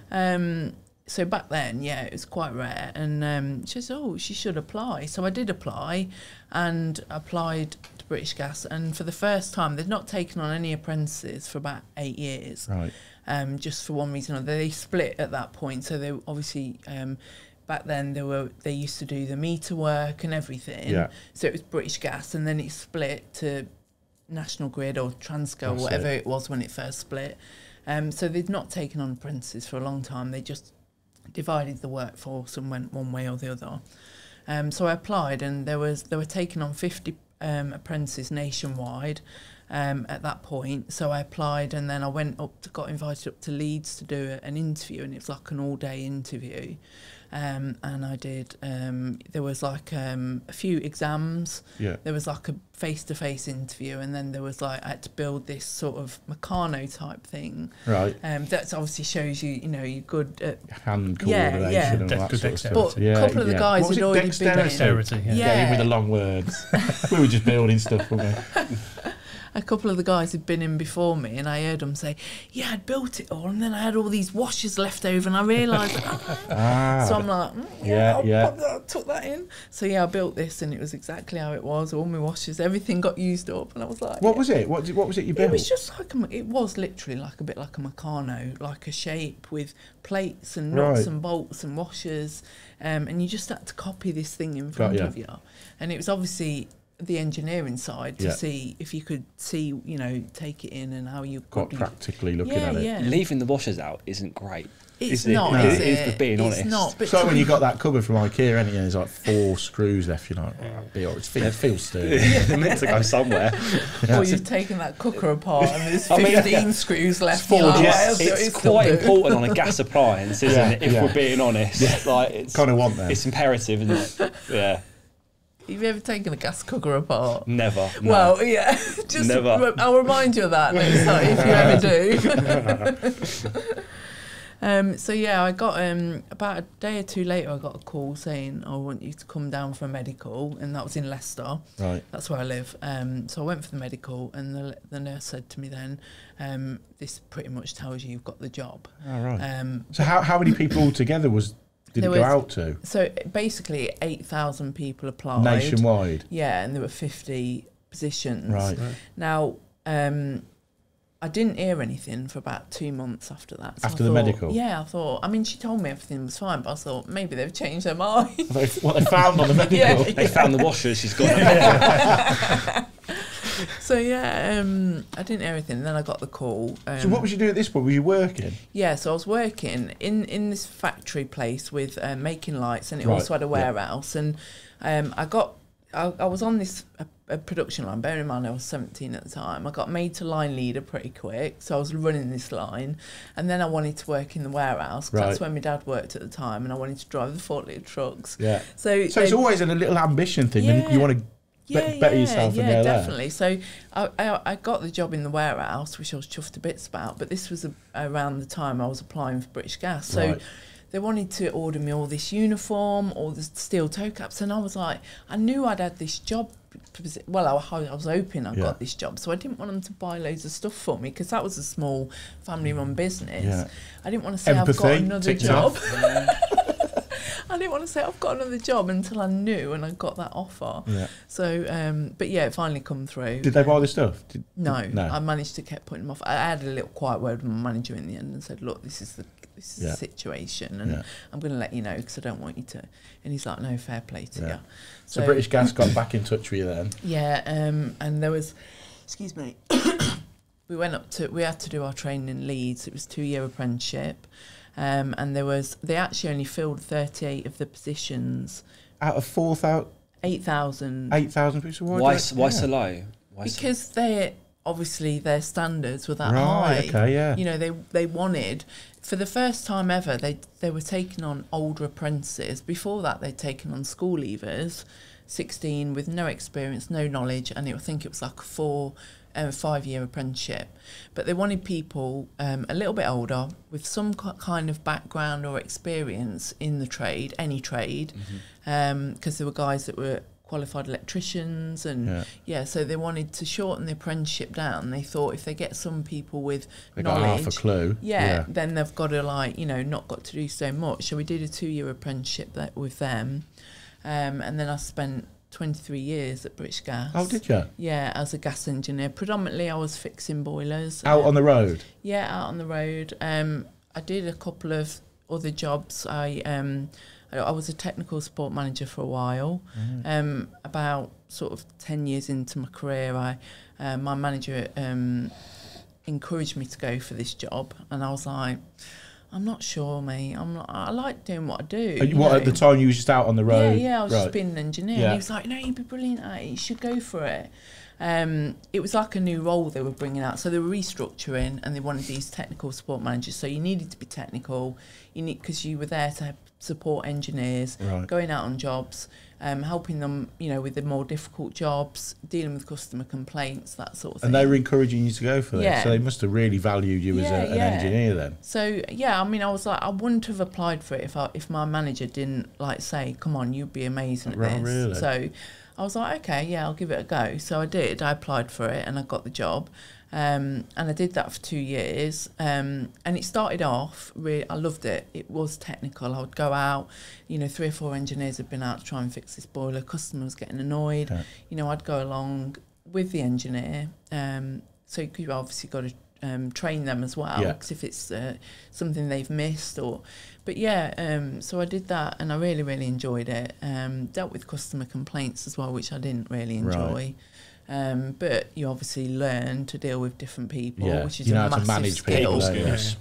So back then, it was quite rare. And she says, "Oh, she should apply." So I did apply and applied to British Gas. And for the first time, they'd not taken on any apprentices for about 8 years. Right. Just for one reason or another. They split at that point. So they obviously, back then, they used to do the meter work and everything. Yeah. So it was British Gas. And then it split to National Grid or Transco, or whatever it was when it first split. So they'd not taken on apprentices for a long time. They just divided the workforce and went one way or the other. So I applied, and they were taking on 50 apprentices nationwide at that point. So I applied, and then I got invited up to Leeds to do an interview, and it was like an all-day interview. And I did, there was like a few exams. Yeah. There was like a face-to-face interview, and then there was like, I had to build this sort of Meccano type thing. Right. That obviously shows you, you're good at hand coordination and all that sort of stuff. But a couple of the guys had already been in. Dexterity, yeah, with the long words. We were just building stuff, weren't we? A couple of the guys had been in before me, and I heard them say, "Yeah, I'd built it all, and then I had all these washers left over, and I realised." So I'm like, I took that in. So I built this, and it was exactly how it was. All my washers, everything got used up, and I was like, "What was it? What was it you built?" It was just like it was literally like a bit like a Meccano, like a shape with plates and nuts and bolts and washers, and you just had to copy this thing in front of you, and it was obviously the engineering side to see if you could see, take it in and how you got practically looking at it. Yeah. Leaving the washers out isn't great. It's not. No. Is it? Being honest. It's not. But so when you got that cupboard from IKEA, and there's like 4 screws left, you're like, it feels sturdy. They're meant to go somewhere. Or you've taken that cooker apart and there's 15 screws left. It's quite important on a gas appliance, isn't it? If we're being honest, like it's kind of want that. It's imperative, isn't it? Yeah. Have you ever taken a gas cooker apart? Never. No. Well, yeah. Just never. I'll remind you of that next time if you ever do. So I got about a day or two later, I got a call saying, "I want you to come down for a medical," and that was in Leicester. Right. That's where I live. So I went for the medical, and the nurse said to me then, "This pretty much tells you you've got the job." Oh, right. So how many people altogether did it go out to? So basically 8,000 people applied. Nationwide? Yeah, and there were 50 positions. Right. Now, I didn't hear anything for about 2 months after that. So after the medical? Yeah, I thought, she told me everything was fine, but I thought maybe they've changed their mind. What they found on the medical? They found the washers, she's got them. So I didn't hear anything. Then I got the call. So what was you doing at this point? Were you working? Yeah, so I was working in this factory place with making lights, and it also had a warehouse. And I was on this a production line. Bear in mind I was 17 at the time. I got made to line leader pretty quick, so I was running this line. And then I wanted to work in the warehouse, because that's where my dad worked at the time, and I wanted to drive the forklift trucks. Yeah. So it's always a little ambition thing. Yeah. You want to better yourself and go definitely. So I got the job in the warehouse, which I was chuffed to bits about, but this was around the time I was applying for British Gas. So they wanted to order me all this uniform, all the steel toe caps, and I was like, I knew I'd had this job. Well, I was hoping I got this job, so I didn't want them to buy loads of stuff for me because that was a small family-run business. Yeah. I didn't want to say I've got another job. I didn't want to say I've got another job until I knew and I got that offer. Yeah. So, but yeah, it finally come through. Did they buy the stuff? No. I managed to keep putting them off. I had a little quiet word with my manager in the end and said, look, this is the situation, and I'm going to let you know because I don't want you to. And he's like, no, fair play to you. So British Gas got back in touch with you then? Yeah, and there was, excuse me, we had to do our training in Leeds. It was 2-year apprenticeship. And they actually only filled 38 of the positions. Out of 4,000? 8,000. 8,000 people? Why so low? Because obviously their standards were that high. Okay, yeah. You know, they wanted, for the first time ever, they were taking on older apprentices. Before that, they'd taken on school leavers, 16, with no experience, no knowledge, and I think it was like a 5-year apprenticeship. But they wanted people a little bit older with some kind of background or experience in the trade, any trade, because there were guys that were qualified electricians and so they wanted to shorten the apprenticeship down. They thought if they get some people with knowledge, got half a clue, then they've got to not got to do so much. So we did a 2-year apprenticeship with them, and then I spent 23 years at British Gas. Oh, did you? Yeah, as a gas engineer. Predominantly I was fixing boilers. Out on the road? Yeah, out on the road. I did a couple of other jobs. I was a technical support manager for a while. About sort of 10 years into my career, my manager encouraged me to go for this job, and I was like, I'm not sure, mate. I like doing what I do. At the time you were just out on the road? Yeah, I was just being an engineer. And he was like, no, you'd be brilliant at it. You should go for it. It was like a new role they were bringing out. So they were restructuring and they wanted these technical support managers. So you needed to be technical, because you were there to support engineers, going out on jobs, helping them, with the more difficult jobs, dealing with customer complaints, that sort of thing. And they were encouraging you to go for this. So they must have really valued you as an engineer then. So I was like, I wouldn't have applied for it if my manager didn't say, come on, you'd be amazing at this. Really? So I was like, okay, I'll give it a go. So I did. I applied for it and I got the job. And I did that for 2 years. And it started off, I loved it. It was technical. I would go out, 3 or 4 engineers had been out to try and fix this boiler. Customer was getting annoyed. I'd go along with the engineer. So you've obviously got to train them as well, because if it's something they've missed so I did that and I really, really enjoyed it. Dealt with customer complaints as well, which I didn't really enjoy. But you obviously learn to deal with different people, which is a massive skill.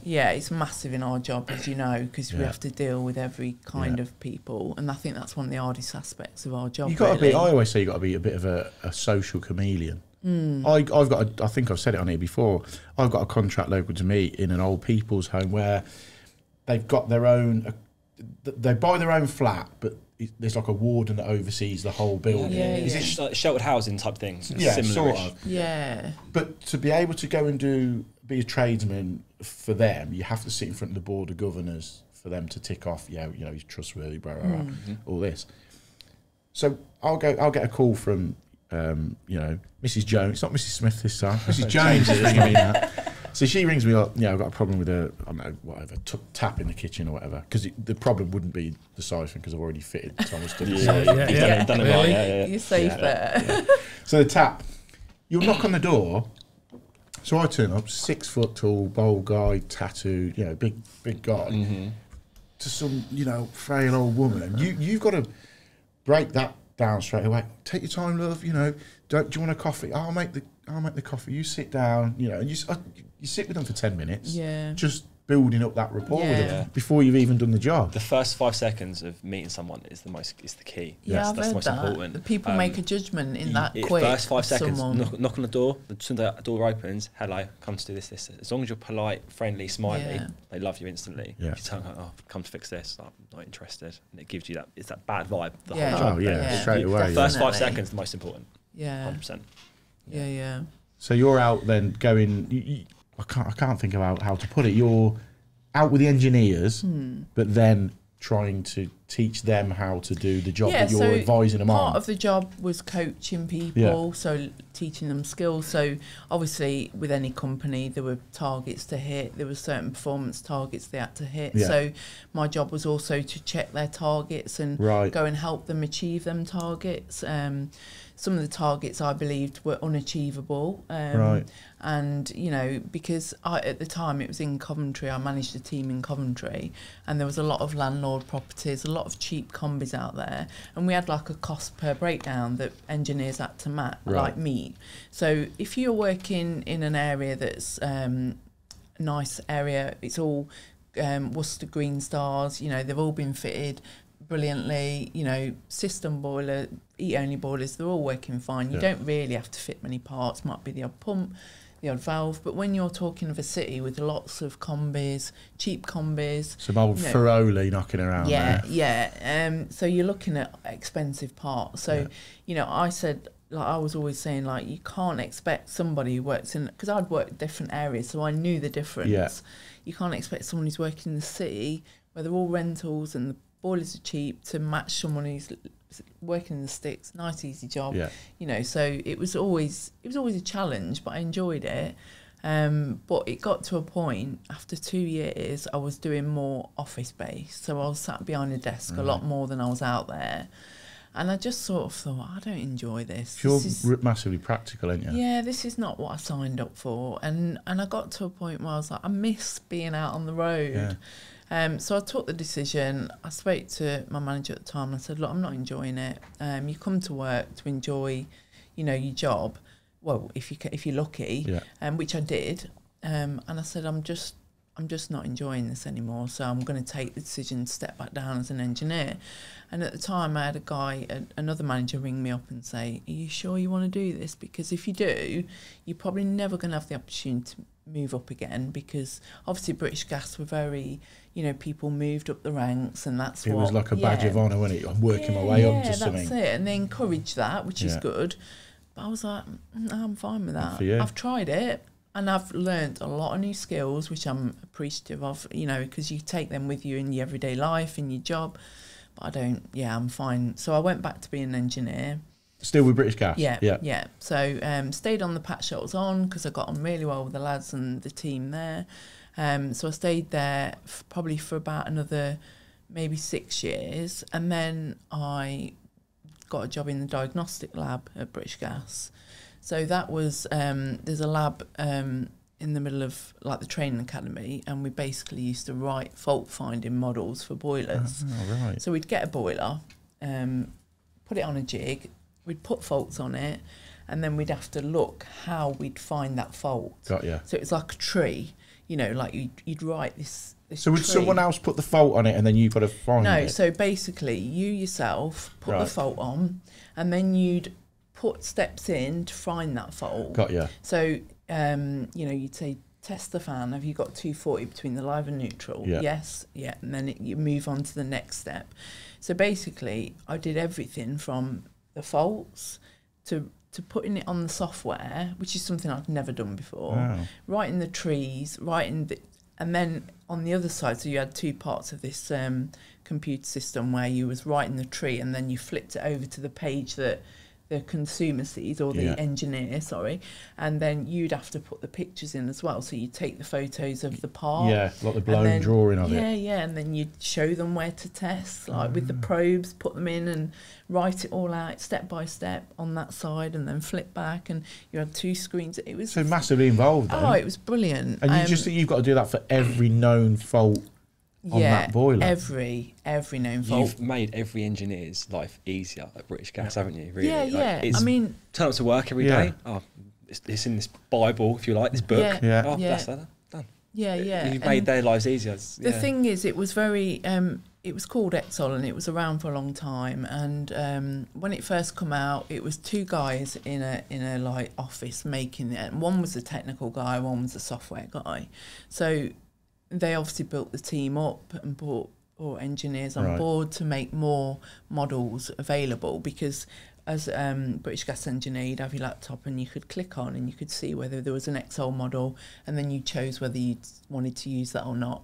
Yeah, it's massive in our job, as you know, because we have to deal with every kind of people, and I think that's one of the hardest aspects of our job. You've got to be. I always say you've got to be a bit of a social chameleon. I've got. I think I've said it on here before. I've got a contract local to me in an old people's home where they've got their own. They buy their own flat, but there's like a warden that oversees the whole building. Is it like sheltered housing type thing? Yeah, sort of. Yeah. But to be able to go and be a tradesman for them, you have to sit in front of the board of governors for them to tick off. He's trustworthy, blah, blah, blah, all this. So I'll get a call from Mrs. Jones. It's not Mrs. Smith this time. Mrs. Jones is ringing me now. So she rings me up. I've got a problem with tap in the kitchen or whatever. Because the problem wouldn't be the siphon, because I've already fitted Thomas Dudley. Done it right. You're safe there. So the tap, you'll knock on the door. So I turn up, 6 foot tall, bold guy, tattooed, big guy, to some, frail old woman. You've got to break that down straight away. Take your time, love. Do you want a coffee? I'll make the coffee. You sit down. And you sit with them for 10 minutes. Yeah. Just building up that rapport with Yeah. them before you've even done the job. The first 5 seconds of meeting someone is the key. Yeah, I've that's the heard most that. important. The people make a judgment in that quick. First 5 of seconds, someone. knock on the door. As soon as the door opens, hello, come to do this. As long as you're polite, friendly, smiley, Yeah. they love you instantly. Yeah. If you tell them, oh, come to fix this, I'm not interested, and it gives you it's that bad vibe. The Yeah. whole job. Oh, yeah, straight away. The first 5 Definitely. seconds, the most important. Yeah. 100%. Yeah. So you're out then going. I can't think about how to put it. You're out with the engineers, but then trying to teach them how to do the job that you're advising them on. Part of the job was coaching people, so teaching them skills. So obviously with any company there were targets to hit, there were certain performance targets they had to hit. Yeah. So my job was also to check their targets and go and help them achieve them targets. Some of the targets I believed were unachievable. And, you know, because at the time it was in Coventry, I managed a team in Coventry, and there was a lot of landlord properties, a lot of cheap combis out there, and we had like a cost per breakdown that engineers had to like meet. So if you're working in an area that's a nice area, it's all Worcester Green Stars, you know, they've all been fitted brilliantly, you know, system boiler, heat-only boilers, they're all working fine. You don't really have to fit many parts, might be the odd pump, the odd valve, but when you're talking of a city with lots of combis, cheap combis... Some old Ferroli knocking around there. So you're looking at expensive parts. So, you know, I said... Like I was always saying, like, you can't expect somebody who works in... Because I'd worked different areas, so I knew the difference. Yeah. You can't expect someone who's working in the city, where they're all rentals and the boilers are cheap, to match someone who's working in the sticks. Nice, easy job. Yeah. You know, so it was always a challenge, but I enjoyed it. But it got to a point, after 2 years, I was doing more office based. So I was sat behind a desk a lot more than I was out there. And I just sort of thought, I don't enjoy this. You're massively practical, aren't you? Yeah, this is not what I signed up for. And I got to a point where I was like, I miss being out on the road. Yeah. So I took the decision. I spoke to my manager at the time and I said, look, I'm not enjoying it. You come to work to enjoy, you know, your job. Well, if you're lucky, which I did. And I said, I'm just not enjoying this anymore, so I'm going to take the decision to step back down as an engineer. And at the time, I had another manager ring me up and say, are you sure you want to do this? Because if you do, you're probably never going to have the opportunity to move up again, because obviously British Gas were very, you know, people moved up the ranks, and that's it was like a badge of honour, wasn't it? I'm working my way up to something. Yeah, that's it. And they encourage that, which is good. But I was like, no, I'm fine with that. I've tried it. And I've learned a lot of new skills, which I'm appreciative of, you know, because you take them with you in your everyday life, in your job. But I'm fine. So I went back to being an engineer. Still with British Gas? Yeah. So stayed on the patch that I was on, because I got on really well with the lads and the team there. So I stayed there probably for about another maybe 6 years. And then I got a job in the diagnostic lab at British Gas. So that was, there's a lab in the middle of like the training academy, and we basically used to write fault finding models for boilers. Oh, right. So we'd get a boiler, put it on a jig, we'd put faults on it, and then we'd have to look how we'd find that fault. Got you. So it was like a tree, you know, like you'd write this so would someone else put the fault on it and then you've got to find it? No, so basically you yourself put the fault on, and then you'd put steps in to find that fault. Got you. So, you know, you'd say, test the fan. Have you got 240 between the live and neutral? Yeah. Yes. Yeah. And then you move on to the next step. So basically, I did everything from the faults to putting it on the software, which is something I've never done before. Wow. Writing the trees, and then on the other side, so you had two parts of this computer system where you was writing the tree, and then you flipped it over to the page that the consumer sees, or the engineer, sorry, and then you'd have to put the pictures in as well. So you take the photos of the part. Yeah, like the blown drawing of it. Yeah, and then you'd show them where to test, like with the probes, put them in and write it all out step by step on that side, and then flip back, and you had two screens. It was so massively involved then. Oh, it was brilliant. And you've got to do that for every known fault on that boiler. Every known fault. You've made every engineer's life easier at British Gas, haven't you? Really? Yeah. I mean, turn up to work every day. Oh, it's in this Bible, if you like, this book. Yeah. That's done. Yeah. You made their lives easier. The thing is, it was very. It was called Exol, and it was around for a long time. And when it first come out, it was two guys in a like office making it. One was a technical guy, one was a software guy. So they obviously built the team up and brought engineers on board to make more models available, because as British Gas engineer, you'd have your laptop and you could click on and you could see whether there was an Exol model, and then you chose whether you wanted to use that or not.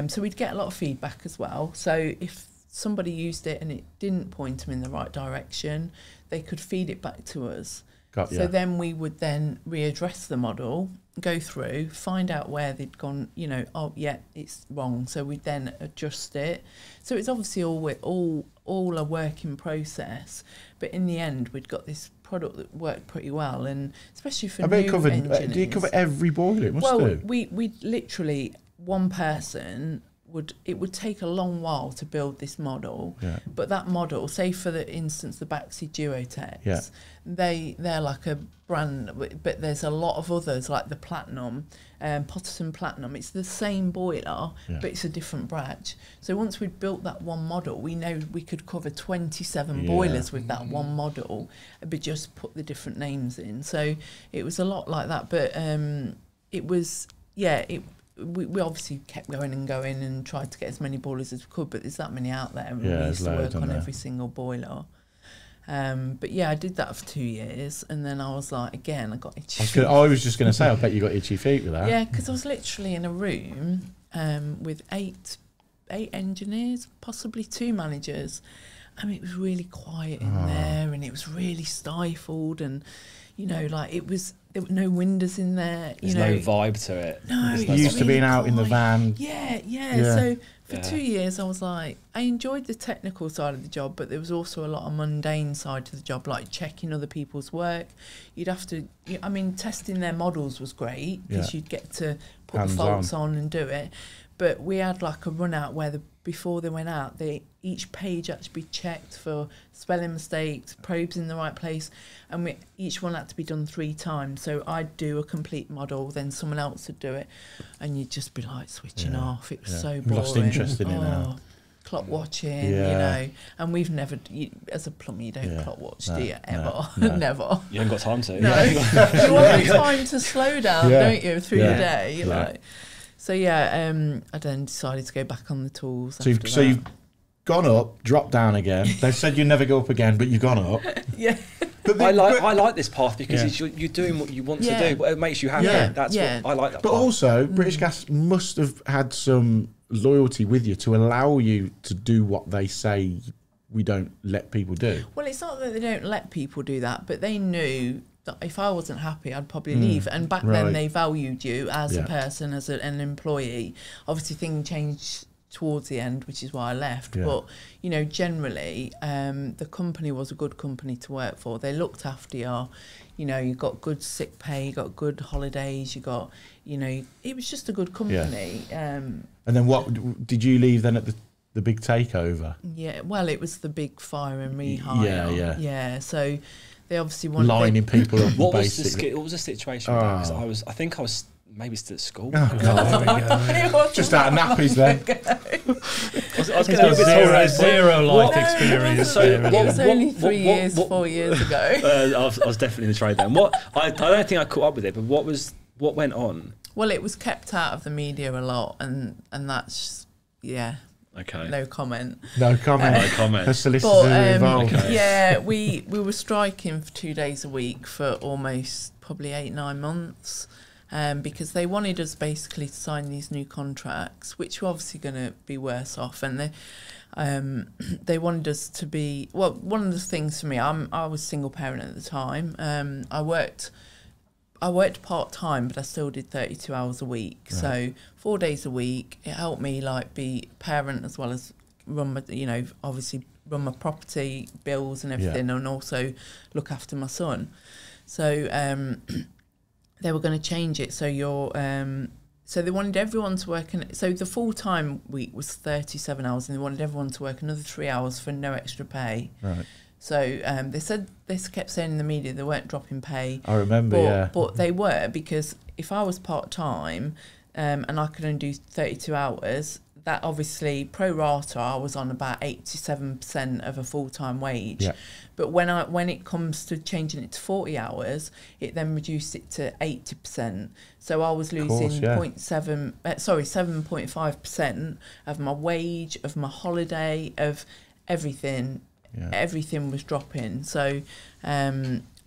So we'd get a lot of feedback as well. So if somebody used it and it didn't point them in the right direction, they could feed it back to us. So then we would then readdress the model, go through, find out where they'd gone, oh, yeah, it's wrong. So we'd then adjust it. So it's obviously all a work in process. But in the end, we'd got this product that worked pretty well. And especially for new engineers. Do you cover every boiler? It must do. We literally, one person it would take a long while to build this model, but that model, say for the instance the Baxi Duotex, they're like a brand, but there's a lot of others like the Platinum, Potterson Platinum. It's the same boiler, but it's a different batch. So once we'd built that one model, we know we could cover 27 boilers with that one model, but just put the different names in. So it was a lot like that, but it was we obviously kept going and tried to get as many boilers as we could, but there's that many out there, and we used to work on every single boiler. But I did that for 2 years, and then I was like, again, I got itchy feet. I was just going to say, I bet you got itchy feet with that. Yeah, because I was literally in a room with eight engineers, possibly 2 managers. I mean, it was really quiet in there, and it was really stifled, and there were no windows in there. There's no vibe to it. No, you used to being out in the van. Yeah. So for 2 years, I was like, I enjoyed the technical side of the job, but there was also a lot of mundane side to the job, like checking other people's work. You'd have to, testing their models was great, because you'd get to put the faults on and do it. But we had like a run out where before they went out, each page had to be checked for spelling mistakes, probes in the right place, and each one had to be done 3 times. So I'd do a complete model, then someone else would do it, and you'd just be like switching off. It was so boring. Lost interest in it now. Clock watching, and we've never, as a plumber, you don't clock watch, do you? Ever. Never. You haven't got time to. No. You want time to slow down, don't you, through the day? Like. So I then decided to go back on the tools. So you've gone up, dropped down again. They said you'd never go up again, but you've gone up. But I like this path, because you're doing what you want to do. It makes you happy. That's what I like. That but path. Also, British Gas must have had some loyalty with you to allow you to do what they say we don't let people do. Well, it's not that they don't let people do that, but they knew that if I wasn't happy, I'd probably leave. And back then, they valued you as a person, as an employee. Obviously, things changed towards the end, which is why I left. But, generally, the company was a good company to work for. They looked after you. You got good sick pay, you got good holidays, you got, it was just a good company. And then what, did you leave then at the big takeover? Yeah, well, it was the big fire and rehire. Yeah, so they obviously wanted lining people up. What was the situation? I think I was maybe still at school. Oh, God. Just out of nappies then. I was going to zero life experience. So it was only 4 years ago. I was definitely in the trade then. I don't think I caught up with it, but what went on? Well, it was kept out of the media a lot, and that's Okay. No comment. No comment. No comment. The solicitors are involved. Okay. Yeah, we were striking for 2 days a week for almost probably 8-9 months, because they wanted us basically to sign these new contracts, which were obviously going to be worse off, and they wanted us to be one of the things for me. I was single parent at the time. I worked part-time, but I still did 32 hours a week. Right. So 4 days a week, it helped me be parent as well as run my, obviously run my property, bills and everything, and also look after my son. So they were going to change it. So so they wanted everyone to work so the full-time week was 37 hours, and they wanted everyone to work another 3 hours for no extra pay. Right. So they kept saying in the media they weren't dropping pay. I remember, but they were, because if I was part-time, and I could only do 32 hours, that obviously pro rata I was on about 87% of a full-time wage. Yeah. But when it comes to changing it to 40 hours, it then reduced it to 80%. So I was losing 7.5% of my wage, of my holiday, of everything. Yeah. Everything was dropping. So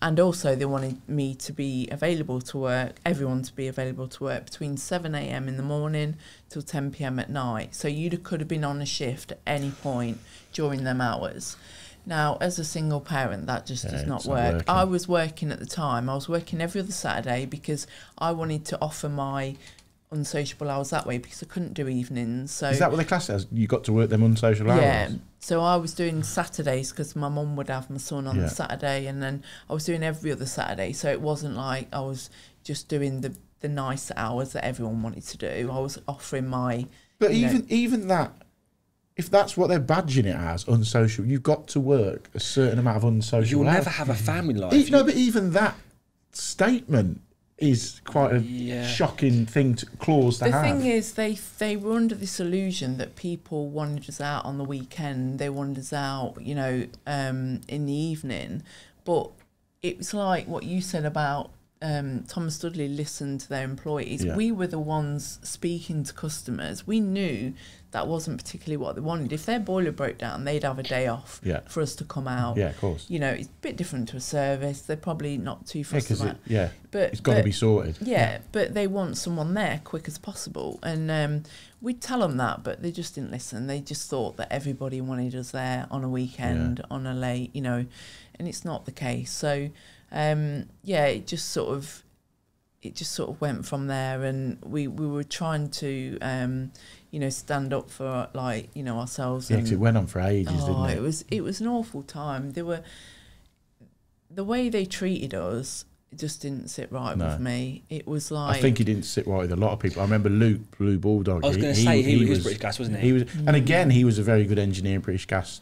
and also they wanted me to be available to work, everyone to be available to work between 7 a.m. in the morning till 10 p.m. at night. So you could have been on a shift at any point during them hours. Now, as a single parent, that just does not work. I was working at the time. I was working every other Saturday because I wanted to offer my unsociable hours that way because I couldn't do evenings. So is that what they class it as? You got to work them unsociable hours? Yeah. So I was doing Saturdays because my mum would have my son on the Saturday, and then I was doing every other Saturday. So it wasn't like I was just doing the nice hours that everyone wanted to do. I was offering my... But even that, if that's what they're badging it as, unsocial, you've got to work a certain amount of unsocial You'll hours. never have a family life. No, but even that statement is quite a shocking thing clause to have. The thing is, they were under this illusion that people wanted us out on the weekend. They wanted us out, in the evening. But it was like what you said about Thomas Dudley listened to their employees. Yeah. We were the ones speaking to customers. We knew that wasn't particularly what they wanted. If their boiler broke down, they'd have a day off for us to come out. Yeah, of course. It's a bit different to a service. They're probably not too fussed about it. But it's got to be sorted. Yeah, but they want someone there quick as possible. And we'd tell them that, but they just didn't listen. They just thought that everybody wanted us there on a weekend, on a late, and it's not the case. So, it just sort of went from there, and we were trying to stand up for ourselves. Yeah, because it went on for ages, didn't it? It was an awful time. The way they treated us, it just didn't sit right with me. It was like, I think he didn't sit right with a lot of people. I remember Luke, Blue Bulldog. I was going to say he was British Gas, wasn't he? And again, he was a very good engineer. British Gas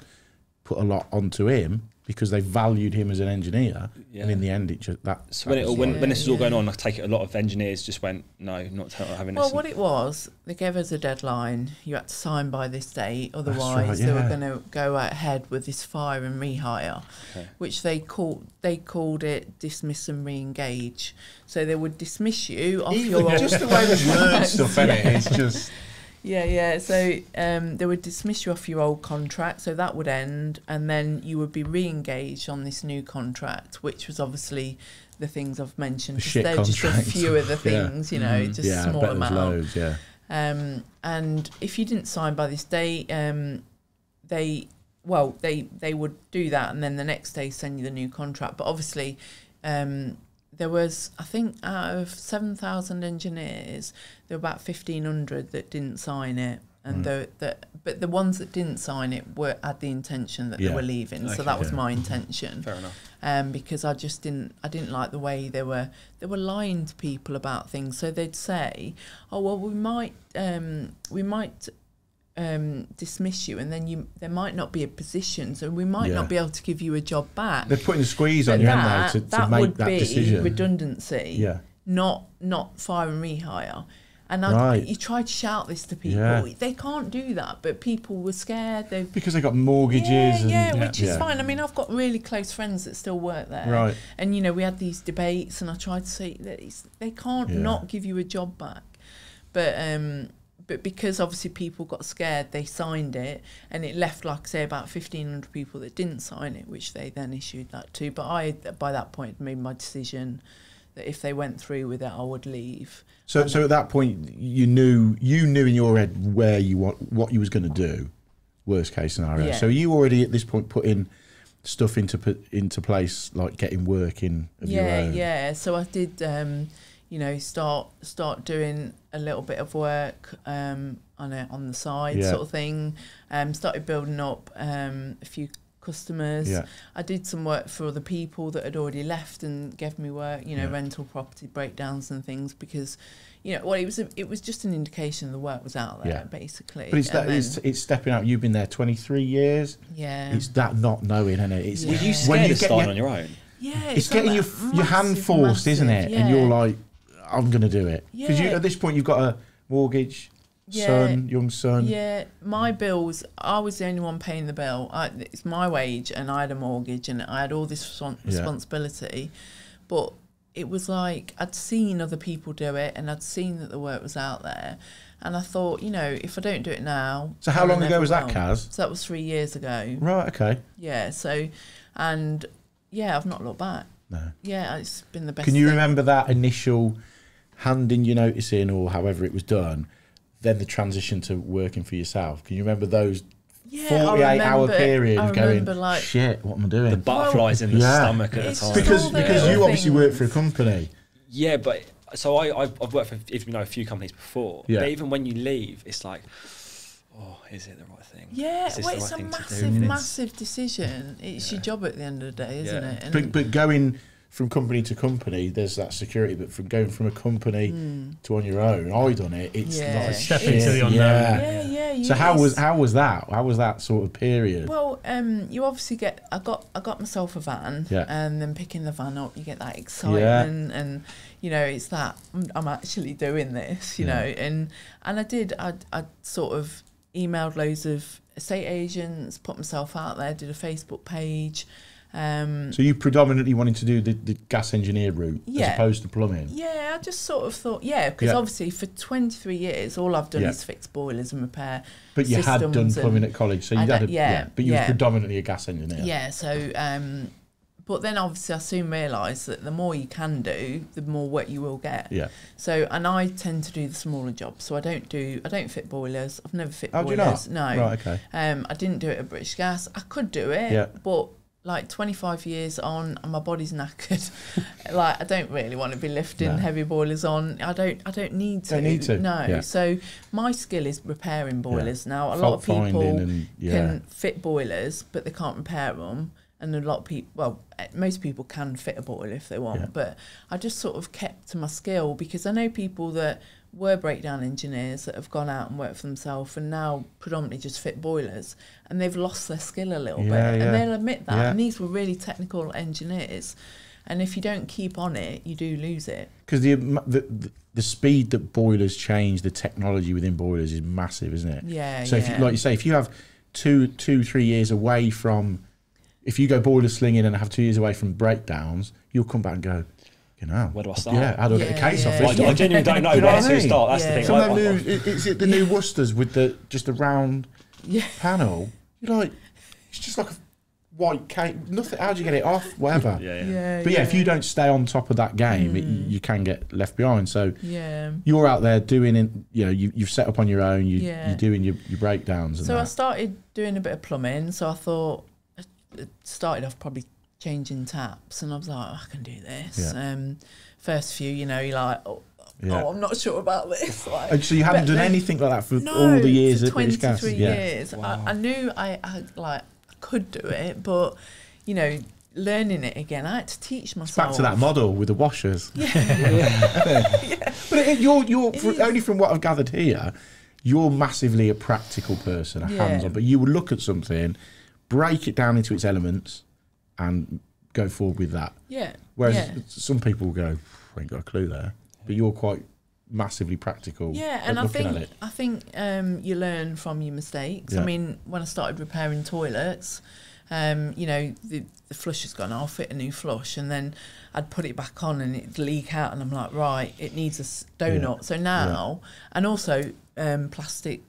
put a lot onto him because they valued him as an engineer, and in the end, it just that. So when this was all going on, I take it a lot of engineers just went, no, not having this. Well, what it was, they gave us a deadline. You had to sign by this date, otherwise they were going to go ahead with this fire and rehire, which they called it dismiss and re-engage. So they would dismiss you off your just the way they word stuff in it. It's just. Yeah. So they would dismiss you off your old contract, so that would end, and then you would be re-engaged on this new contract, which was obviously the things I've mentioned. They're just a few of the things, just small amount. Loads, and if you didn't sign by this date, they would do that, and then the next day send you the new contract. But obviously, there was, I think, out of 7,000 engineers, there were about 1,500 that didn't sign it, and but the ones that didn't sign it had the intention that they were leaving. So that was my intention. Fair enough. Because I didn't like the way they were lying to people about things. So they'd say, "Oh well, we might dismiss you, and then there might not be a position, so we might not be able to give you a job back." They're putting a squeeze on you, aren't they, to make that decision? That would be redundancy, not fire and rehire. And you try to shout this to people. They can't do that, but people were scared. Because they got mortgages. Which is fine. I mean, I've got really close friends that still work there. Right. And, we had these debates, and I tried to say that they can't not give you a job back. But because obviously people got scared, they signed it, and it left, like I say, about 1,500 people that didn't sign it, which they then issued that to. But I, by that point, made my decision that if they went through with it, I would leave. So at that point, you knew in your head what you was going to do, worst case scenario. So you already at this point putting stuff into place, like getting work in of your own. Yeah. So I did, start doing a little bit of work on the side, sort of thing. Started building up a few customers. I did some work for other people that had already left and gave me work, rental property breakdowns and things, because it was just an indication the work was out there, basically. But it's stepping out. You've been there 23 years. It's that not knowing, isn't it? Were you scared of starting on your own? Yeah, it's getting your hand forced, isn't it? And you're like, I'm going to do it, because at this point you've got mortgage, son, young son. Yeah, my bills, I was the only one paying the bill. It's my wage, and I had a mortgage, and I had all this responsibility. But it was like I'd seen other people do it, and I'd seen that the work was out there. And I thought, you know, if I don't do it now... So how long ago was that, Kaz? So that was 3 years ago. Right, okay. Yeah, so... And, yeah, I've not looked back. No. Yeah, it's been the best Can you thing. remember that initial handing your notice in or however it was done, then the transition to working for yourself? Can you remember those 48-hour period of going, like, shit, what am I doing? The butterflies in the stomach at the time. Because you obviously work for a company. Yeah, but... So I've worked for a few companies before. Yeah. But even when you leave, it's like, oh, is it the right thing? Yeah, well, it's a massive decision. It's your job at the end of the day, isn't it? And but going from company to company, there's that security. But from going from a company to on your own, I done it. It's like step into the unknown. Yeah. So how was that? How was that sort of period? Well, you obviously get. I got myself a van, and then picking the van up, you get that excitement, and you know it's that I'm actually doing this, you know, and I did. I sort of emailed loads of estate agents, put myself out there, did a Facebook page. So you predominantly wanted to do the gas engineer route as opposed to plumbing? Yeah, I just sort of thought, because obviously for 23 years, all I've done is fix boilers and repair. But you had done plumbing at college, so you had but you were predominantly a gas engineer. Yeah, so but then obviously I soon realised that the more you can do, the more work you will get. Yeah. So and I tend to do the smaller jobs. So I don't fit boilers. I've never fit boilers. Do you not? No. Right, okay. I didn't do it at British Gas. I could do it, but like 25 years on and my body's knackered. Like I don't really want to be lifting heavy boilers on. I don't need to. No. Yeah. So my skill is repairing boilers. Now a lot of people can fit boilers but they can't repair them. And a lot of people, well, most people can fit a boiler if they want, but I just sort of kept to my skill because I know people that were breakdown engineers that have gone out and worked for themselves and now predominantly just fit boilers and they've lost their skill a little bit and they'll admit that. And these were really technical engineers. And if you don't keep on it, you do lose it. Because the speed that boilers change, the technology within boilers is massive, isn't it? Yeah, so if you, like you say, if you have 3 years away from... If you go boiler slinging and have 2 years away from breakdowns, you'll come back and go, you know, where do I start? Yeah, how do I get a case off this? I genuinely don't know where to start. That's the thing. Some of them is it the new Worcesters with just a round panel? You're like, it's just like a white cake. Nothing. How do you get it off? Whatever. But if you don't stay on top of that game, you can get left behind. So you're out there doing it. You know, you've set up on your own. You're doing your breakdowns. And I started doing a bit of plumbing. So I thought. It started off probably changing taps and I was like, I can do this. First few, you know, you're like, I'm not sure about this. Like, and so you haven't done anything like that for all the years at British Gas? 23 years. Wow. I knew I could do it, but, you know, learning it again, I had to teach myself. It's back to that model with the washers. But you're only from what I've gathered here, you're massively a practical person, a hands-on, but you would look at something... break it down into its elements and go forward with that. Yeah. Whereas some people will go, I ain't got a clue there. But you're quite massively practical. Yeah, and I think you learn from your mistakes. I mean, when I started repairing toilets, you know, the flush has gone, I'll fit a new flush and then I'd put it back on and it'd leak out and I'm like, right, it needs a donut. So now, and also plastic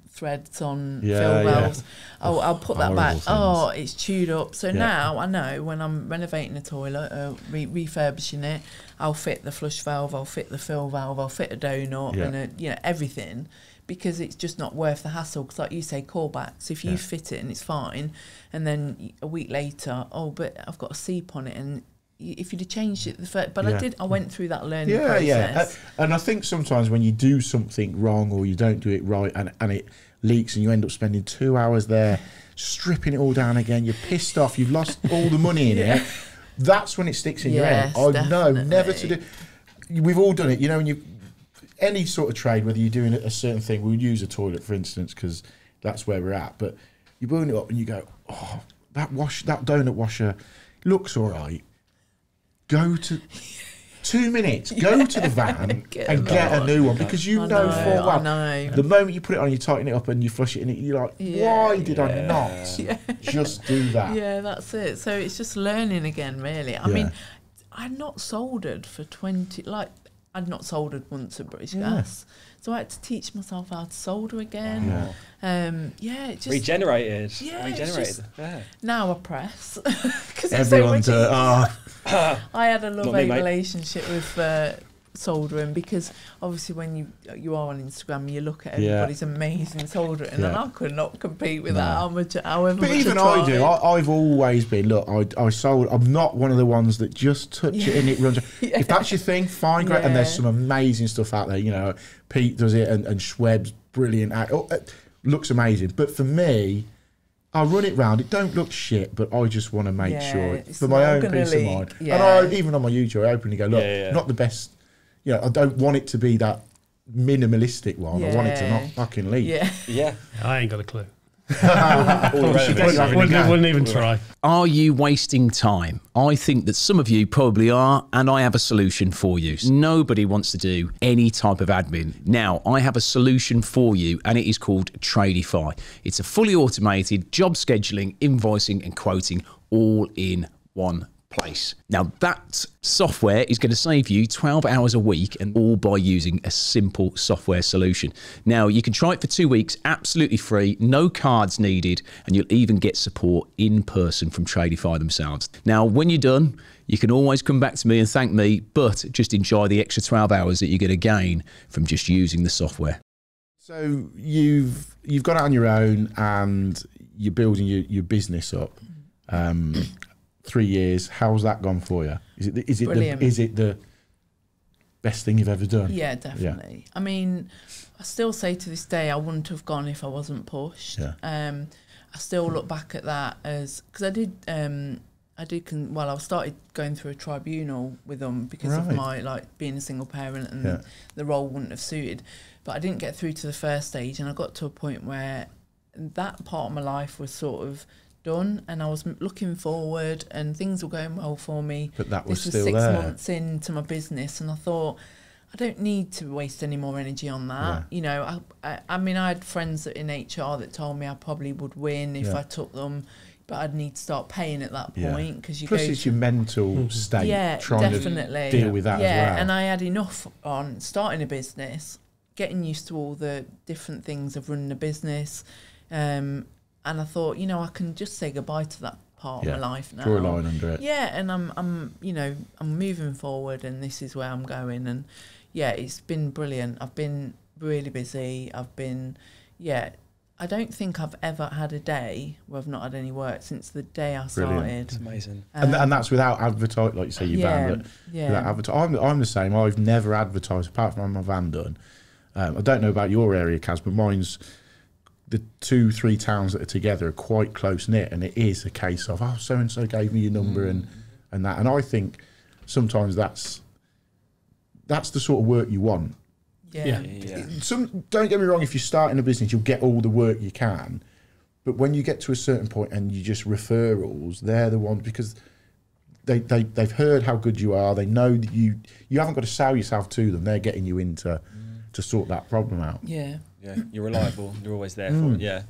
threads on fill valves. I'll put that back. Oh, it's chewed up. So now I know when I'm renovating a toilet or refurbishing it, I'll fit the flush valve, I'll fit the fill valve, I'll fit a donut and you know, everything, because it's just not worth the hassle. Because like you say, callbacks. If you fit it and it's fine, and then a week later, oh, but I've got a seep on it, and if you'd have changed it, I went through that learning process. And I think sometimes when you do something wrong or you don't do it right and it leaks and you end up spending 2 hours there stripping it all down again, you're pissed off, you've lost all the money in it, that's when it sticks in your head. I know, never to do. We've all done it, you know, when any sort of trade, whether you're doing a certain thing, we'll use a toilet for instance because that's where we're at, but you burn it up and you go, oh, that donut washer looks all right. Go to 2 minutes, go to the van and get a new one, because you know full well the moment you put it on, you tighten it up and you flush it in it, you're like, why did I not just do that? Yeah, that's it. So it's just learning again, really. I mean, I'd not soldered for 20, like, I'd not soldered once at British Gas. So I had to teach myself how to solder again. It just regenerated. Just, now I press. Everyone's I had a love-hate relationship with soldering, because obviously when you are on Instagram, you look at everybody's amazing soldering, and I could not compete with that. However but much even I do. I've always been, look, I sold. I'm not one of the ones that just touch it and it runs. If that's your thing, fine, great. And there's some amazing stuff out there. You know, Pete does it, and Schweb's brilliant. It looks amazing. But for me, I run it round. It don't look shit, but I just want to make sure for my own peace of mind. And even on my YouTube, I openly go, look, not the best. You know, I don't want it to be that minimalistic one. I want it to not fucking leak. I ain't got a clue. Wouldn't even try. Are you wasting time? I think that some of you probably are, and I have a solution for you. Nobody wants to do any type of admin. Now, I have a solution for you, and it is called Tradify. It's a fully automated job scheduling, invoicing, and quoting all in one place. Now, that software is going to save you 12 hours a week, and all by using a simple software solution. Now, you can try it for 2 weeks, absolutely free, no cards needed, and you'll even get support in person from Tradify themselves. Now, when you're done, you can always come back to me and thank me, but just enjoy the extra 12 hours that you're going to gain from just using the software. So you've got it on your own, and you're building your business up. 3 years. How's that gone for you? Is it the best thing you've ever done? Yeah, definitely. I mean, I still say to this day, I wouldn't have gone if I wasn't pushed. I still look back at that as, because I started going through a tribunal with them because of my being a single parent, and the role wouldn't have suited. But I didn't get through to the first stage, and I got to a point where that part of my life was sort of done, and I was looking forward, and things were going well for me. But that was still still 6 there. months into my business, and I thought, I don't need to waste any more energy on that. You know, I mean, I had friends in HR that told me I probably would win if I took them, but I'd need to start paying at that point, because you Plus it's your mental state trying to deal with that as well. And I had enough on starting a business, getting used to all the different things of running a business, and I thought, you know, I can just say goodbye to that part of my life now. Draw a line under it. Yeah, and I'm moving forward, and this is where I'm going. And it's been brilliant. I've been really busy. I don't think I've ever had a day where I've not had any work since the day I started. It's amazing. And that's without advertising, like you say, your van. Without advertising. I'm the same. I've never advertised apart from my van done. I don't know about your area, Kaz, but mine's, the 2-3 towns that are together are quite close knit, and it is a case of, so and so gave me your number and that. And I think sometimes that's the sort of work you want. Don't get me wrong, if you're starting a business, you'll get all the work you can, but when you get to a certain point and you just referrals, they're the ones, because they've heard how good you are. They know that you haven't got to sell yourself to them. They're getting you in to sort that problem out. Yeah, you're reliable. You're always there for it. Yeah.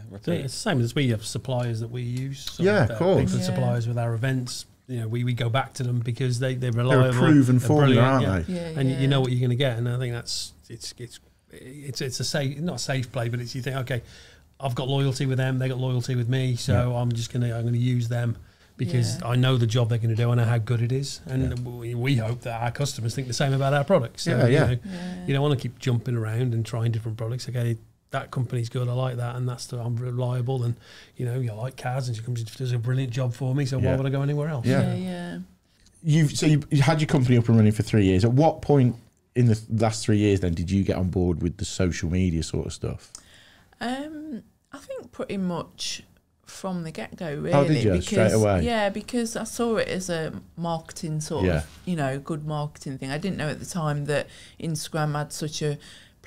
Repeat. So it's the same as we have suppliers that we use. Of course. Different suppliers with our events. You know, we go back to them because they're reliable. They're a proven formula, aren't they? And you know what you're going to get. And I think it's a safe, not a safe play, but it's, you think, okay, I've got loyalty with them, they got loyalty with me, so I'm going to use them because I know the job they're going to do. I know how good it is, and we hope that our customers think the same about our products. So, you don't want to keep jumping around and trying different products. Okay, that company's good, I like that, and I'm reliable, and you like Kaz, and she comes and does a brilliant job for me. So why would I go anywhere else? You had your company up and running for 3 years. At what point in the last 3 years then did you get on board with the social media sort of stuff? I think pretty much from the get-go, really. Oh, did you? Because, straight away? Yeah, because I saw it as a marketing sort of, good marketing thing. I didn't know at the time that Instagram had such a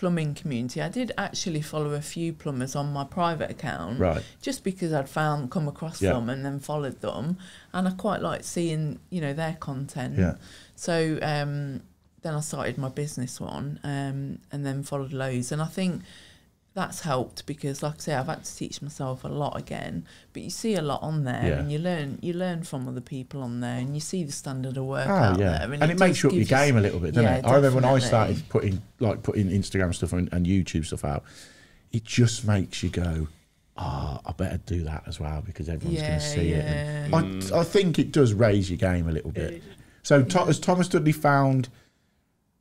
plumbing community. I did actually follow a few plumbers on my private account, Right. just because I'd come across them and then followed them, and I quite liked seeing, you know, their content. Yeah. So then I started my business one, and then followed loads, and I think that's helped because, like I say, I've had to teach myself a lot again. But you see a lot on there, and you learn from other people on there, and you see the standard of work out there, and it makes you up your game a little bit, doesn't it? I remember when I started putting Instagram stuff and YouTube stuff out, it just makes you go, I better do that as well because everyone's going to see it. And I think it does raise your game a little bit. So has Thomas Dudley found?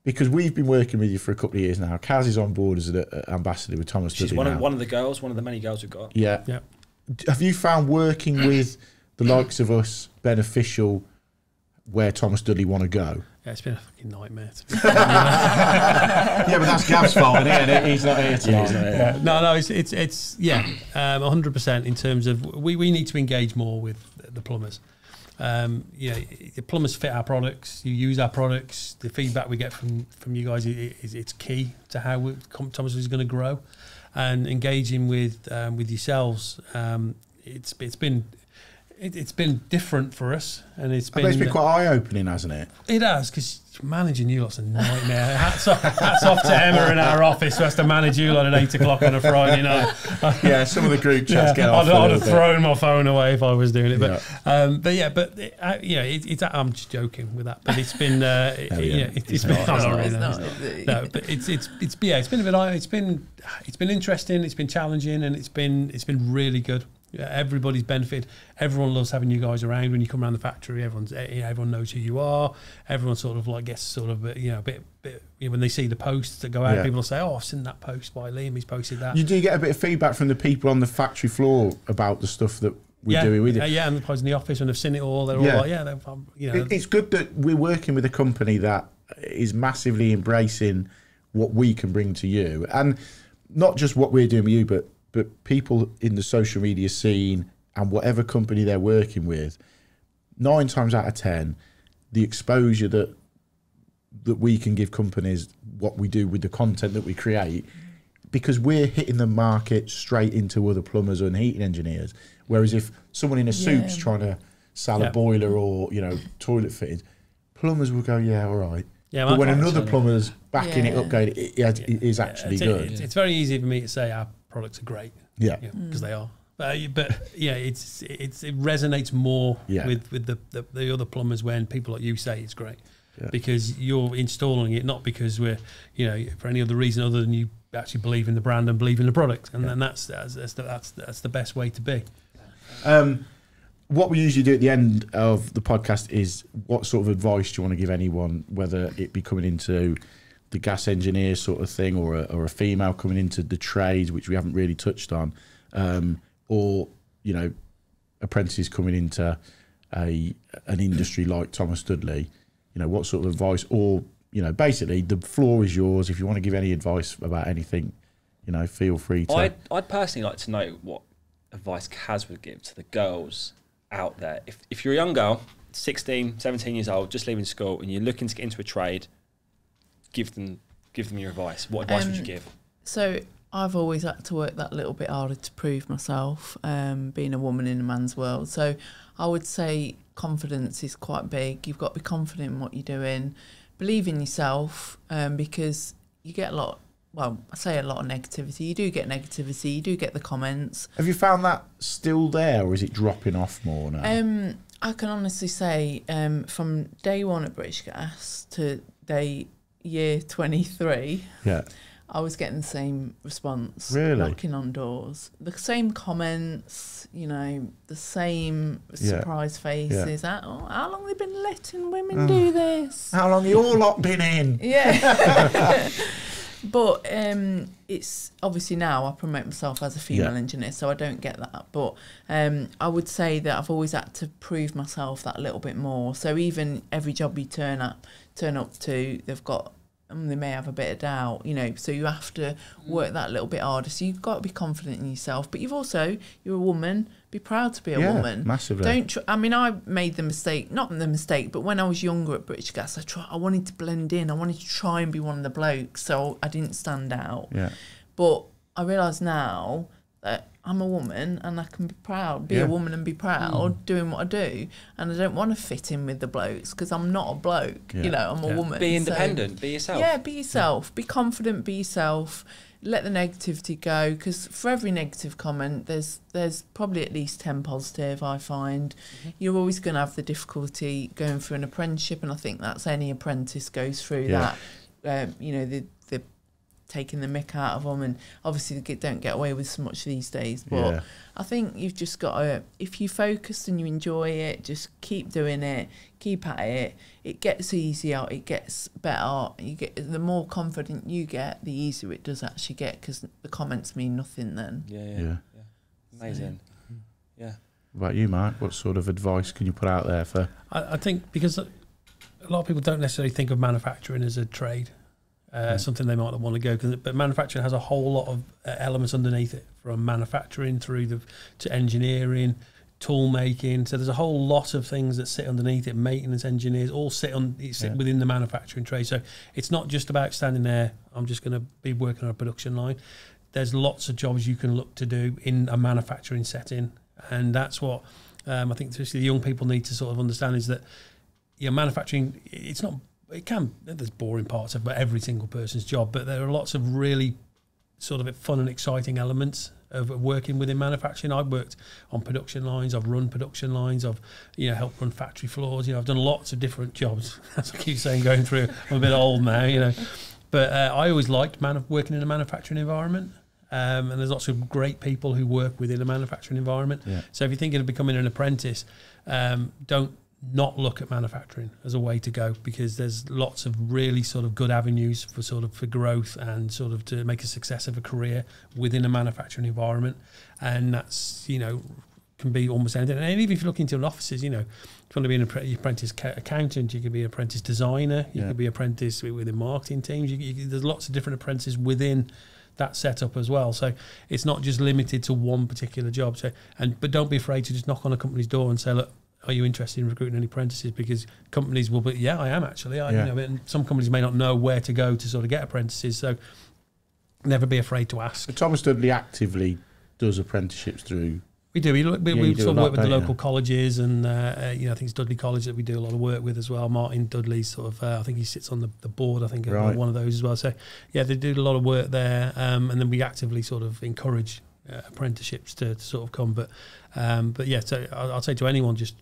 Because we've been working with you for a couple of years now. Kaz is on board as an ambassador with Thomas Dudley. She's one of the girls, one of the many girls we've got. Yeah. Have you found working with the likes of us beneficial where Thomas Dudley want to go? Yeah, it's been a fucking nightmare. Yeah, but that's Gav's fault, isn't it? He's not here tonight. No, it's 100% in terms of we need to engage more with the plumbers. The plumbers fit our products. You use our products. The feedback we get from you guys it's key to how Thomas is going to grow, and engaging with yourselves. It's been different for us, and it's been quite eye opening, hasn't it? It has, because managing you lot's a nightmare. Hats off to Emma in our office who has to manage you lot at 8 o'clock on a Friday night. Yeah, some of the group chats get off. I'd have thrown my phone away if I was doing it. But I'm just joking with that. But it's been it's been interesting. It's been challenging, and it's been really good. Everybody's benefited. Everyone loves having you guys around when you come around the factory. Everyone knows who you are. Everyone sort of like gets sort of a bit when they see the posts that go out. People will say, "Oh, I've seen that post by Liam. He's posted that." You do get a bit of feedback from the people on the factory floor about the stuff that we're doing with it. And the guys in the office when they've seen it all, they're all like, It's good that we're working with a company that is massively embracing what we can bring to you, and not just what we're doing with you, but people in the social media scene and whatever company they're working with, 9 times out of 10, the exposure that we can give companies, what we do with the content that we create, because we're hitting the market straight into other plumbers and heating engineers. Whereas if someone in a suit's trying to sell a boiler or toilet fittings, plumbers will go, all right. Yeah, but when another plumber's backing it up, going, it is actually good. It's very easy for me to say our products are great. Because they are. But it resonates more with the other plumbers when people like you say it's great, because you're installing it not because we're for any other reason other than you actually believe in the brand and believe in the product, and then that's the best way to be. What we usually do at the end of the podcast is, what sort of advice do you want to give anyone, whether it be coming into the gas engineer sort of thing, or a female coming into the trades, which we haven't really touched on, or apprentices coming into an industry like Thomas Dudley. What sort of advice, or basically the floor is yours. If you want to give any advice about anything, feel free to. I'd personally like to know what advice Kaz would give to the girls out there. If you're a young girl, 16, 17 years old, just leaving school, and you're looking to get into a trade, give them your advice. What advice would you give? So I've always had to work that little bit harder to prove myself, being a woman in a man's world. So I would say confidence is quite big. You've got to be confident in what you're doing. Believe in yourself, because you get a lot of negativity. You do get negativity. You do get the comments. Have you found that still there, or is it dropping off more now? I can honestly say from day one at British Gas to year 23, I was getting the same response. Really? Knocking on doors, the same comments, the same surprise faces. How long have they been letting women do this? How long you all lot been in? Yeah. But it's obviously now I promote myself as a female engineer, so I don't get that. But I would say that I've always had to prove myself that little bit more. So even every job you turn up to, they've got they may have a bit of doubt, you know, so you have to work that little bit harder. So you've got to be confident in yourself, but you're a woman, be proud to be a woman. Massively. I mean, I made the mistake, not the mistake, but when I was younger at British Gas, I wanted to blend in. I wanted to try and be one of the blokes, so I didn't stand out. Yeah. But I realise now that I'm a woman and I can be proud, be a woman and be proud doing what I do. And I don't want to fit in with the blokes because I'm not a bloke, you know, I'm a woman. Be independent, be yourself. Yeah, be yourself. Be confident, be yourself. Let the negativity go, because for every negative comment, there's probably at least 10 positive, I find. You're always going to have the difficulty going through an apprenticeship, and I think that's any apprentice goes through that. You know, the taking the mick out of them, and obviously they don't get away with so much these days, but I think you've just got to, if you focus and you enjoy it, just keep doing it, keep at it. It gets easier, it gets better. The more confident you get, the easier it does actually get, because the comments mean nothing then. Yeah. Amazing. Yeah. What about you, Mark? What sort of advice can you put out there for? I think because a lot of people don't necessarily think of manufacturing as a trade. Something they might not want to go, but manufacturing has a whole lot of elements underneath it, from manufacturing through to engineering, tool making. So there's a whole lot of things that sit underneath it. Maintenance engineers all sit within the manufacturing trade. So it's not just about standing there, I'm just going to be working on a production line. There's lots of jobs you can look to do in a manufacturing setting, and that's what I think especially the young people need to sort of understand, is that manufacturing, it's not. It can, there's boring parts of every single person's job, but there are lots of really sort of fun and exciting elements of working within manufacturing. I've worked on production lines, I've run production lines, I've helped run factory floors. I've done lots of different jobs. As I keep saying, going through, I'm a bit old now, but I always liked working in a manufacturing environment. And there's lots of great people who work within a manufacturing environment. Yeah. So if you're thinking of becoming an apprentice, don't not look at manufacturing as a way to go, because there's lots of really sort of good avenues for growth and sort of to make a success of a career within a manufacturing environment. And that's, can be almost anything. And even if you look into offices, if you want to be an apprentice accountant, you could be an apprentice designer, you could be an apprentice within marketing teams. There's lots of different apprentices within that setup as well. So it's not just limited to one particular job. But don't be afraid to just knock on a company's door and say, look, are you interested in recruiting any apprentices? Because companies will be, I am actually. And some companies may not know where to go to sort of get apprentices. So never be afraid to ask. But Thomas Dudley actively does apprenticeships through. We do. We sort of work with the local colleges, and I think it's Dudley College that we do a lot of work with as well. Martin Dudley sort of, I think he sits on the board, I think, of one of those as well. So yeah, they do a lot of work there, and then we actively sort of encourage apprenticeships to sort of come. But yeah, so I'll say to anyone, just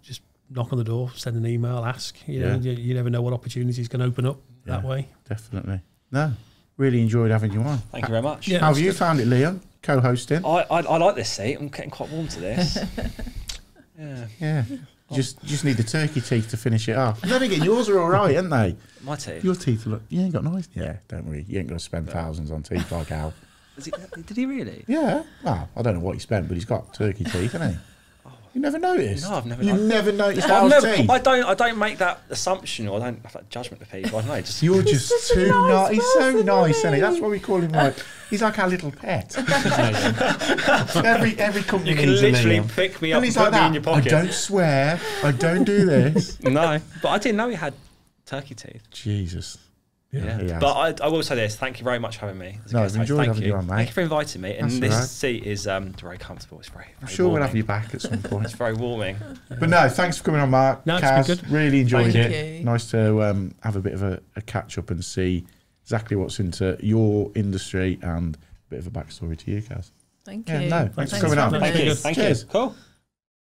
knock on the door, send an email, ask. You never know what opportunities can open up that way. Definitely. No, really enjoyed having you on. Thank you very much. How have you found it, Liam? Co-hosting. I like this seat. I'm getting quite warm to this. Yeah. Just need the turkey teeth to finish it off. Then again, yours are all right, aren't they? My teeth. Your teeth look. You ain't got nice. Yeah, don't worry. You ain't going to spend thousands on teeth like Al. Did he really? Yeah. Well, I don't know what he spent, but he's got turkey teeth, hasn't he? You never noticed? No, I've never. You've never noticed Al's teeth? I don't make that assumption, or I don't have that judgment of people. I don't know. You're just too nice. He's so nice, isn't he? That's why we call him he's like our little pet. every company. You can literally pick me up and put me in your pocket. I don't swear. I don't do this. No, but I didn't know he had turkey teeth. Jesus. Yeah. But I will say this: thank you very much for having me. I've enjoyed having you on, mate. Thank you for inviting me. And this seat is very comfortable. It's very I'm sure warming. We'll have you back at some point. It's very warming. But no, thanks for coming on, Mark. No, it's been good. Really enjoyed Thank it. you. Nice to have a bit of a catch up and see exactly what's into your industry and a bit of a backstory to you, Kaz. Thank you. Thanks for coming on. Thank you. Cheers. Cool.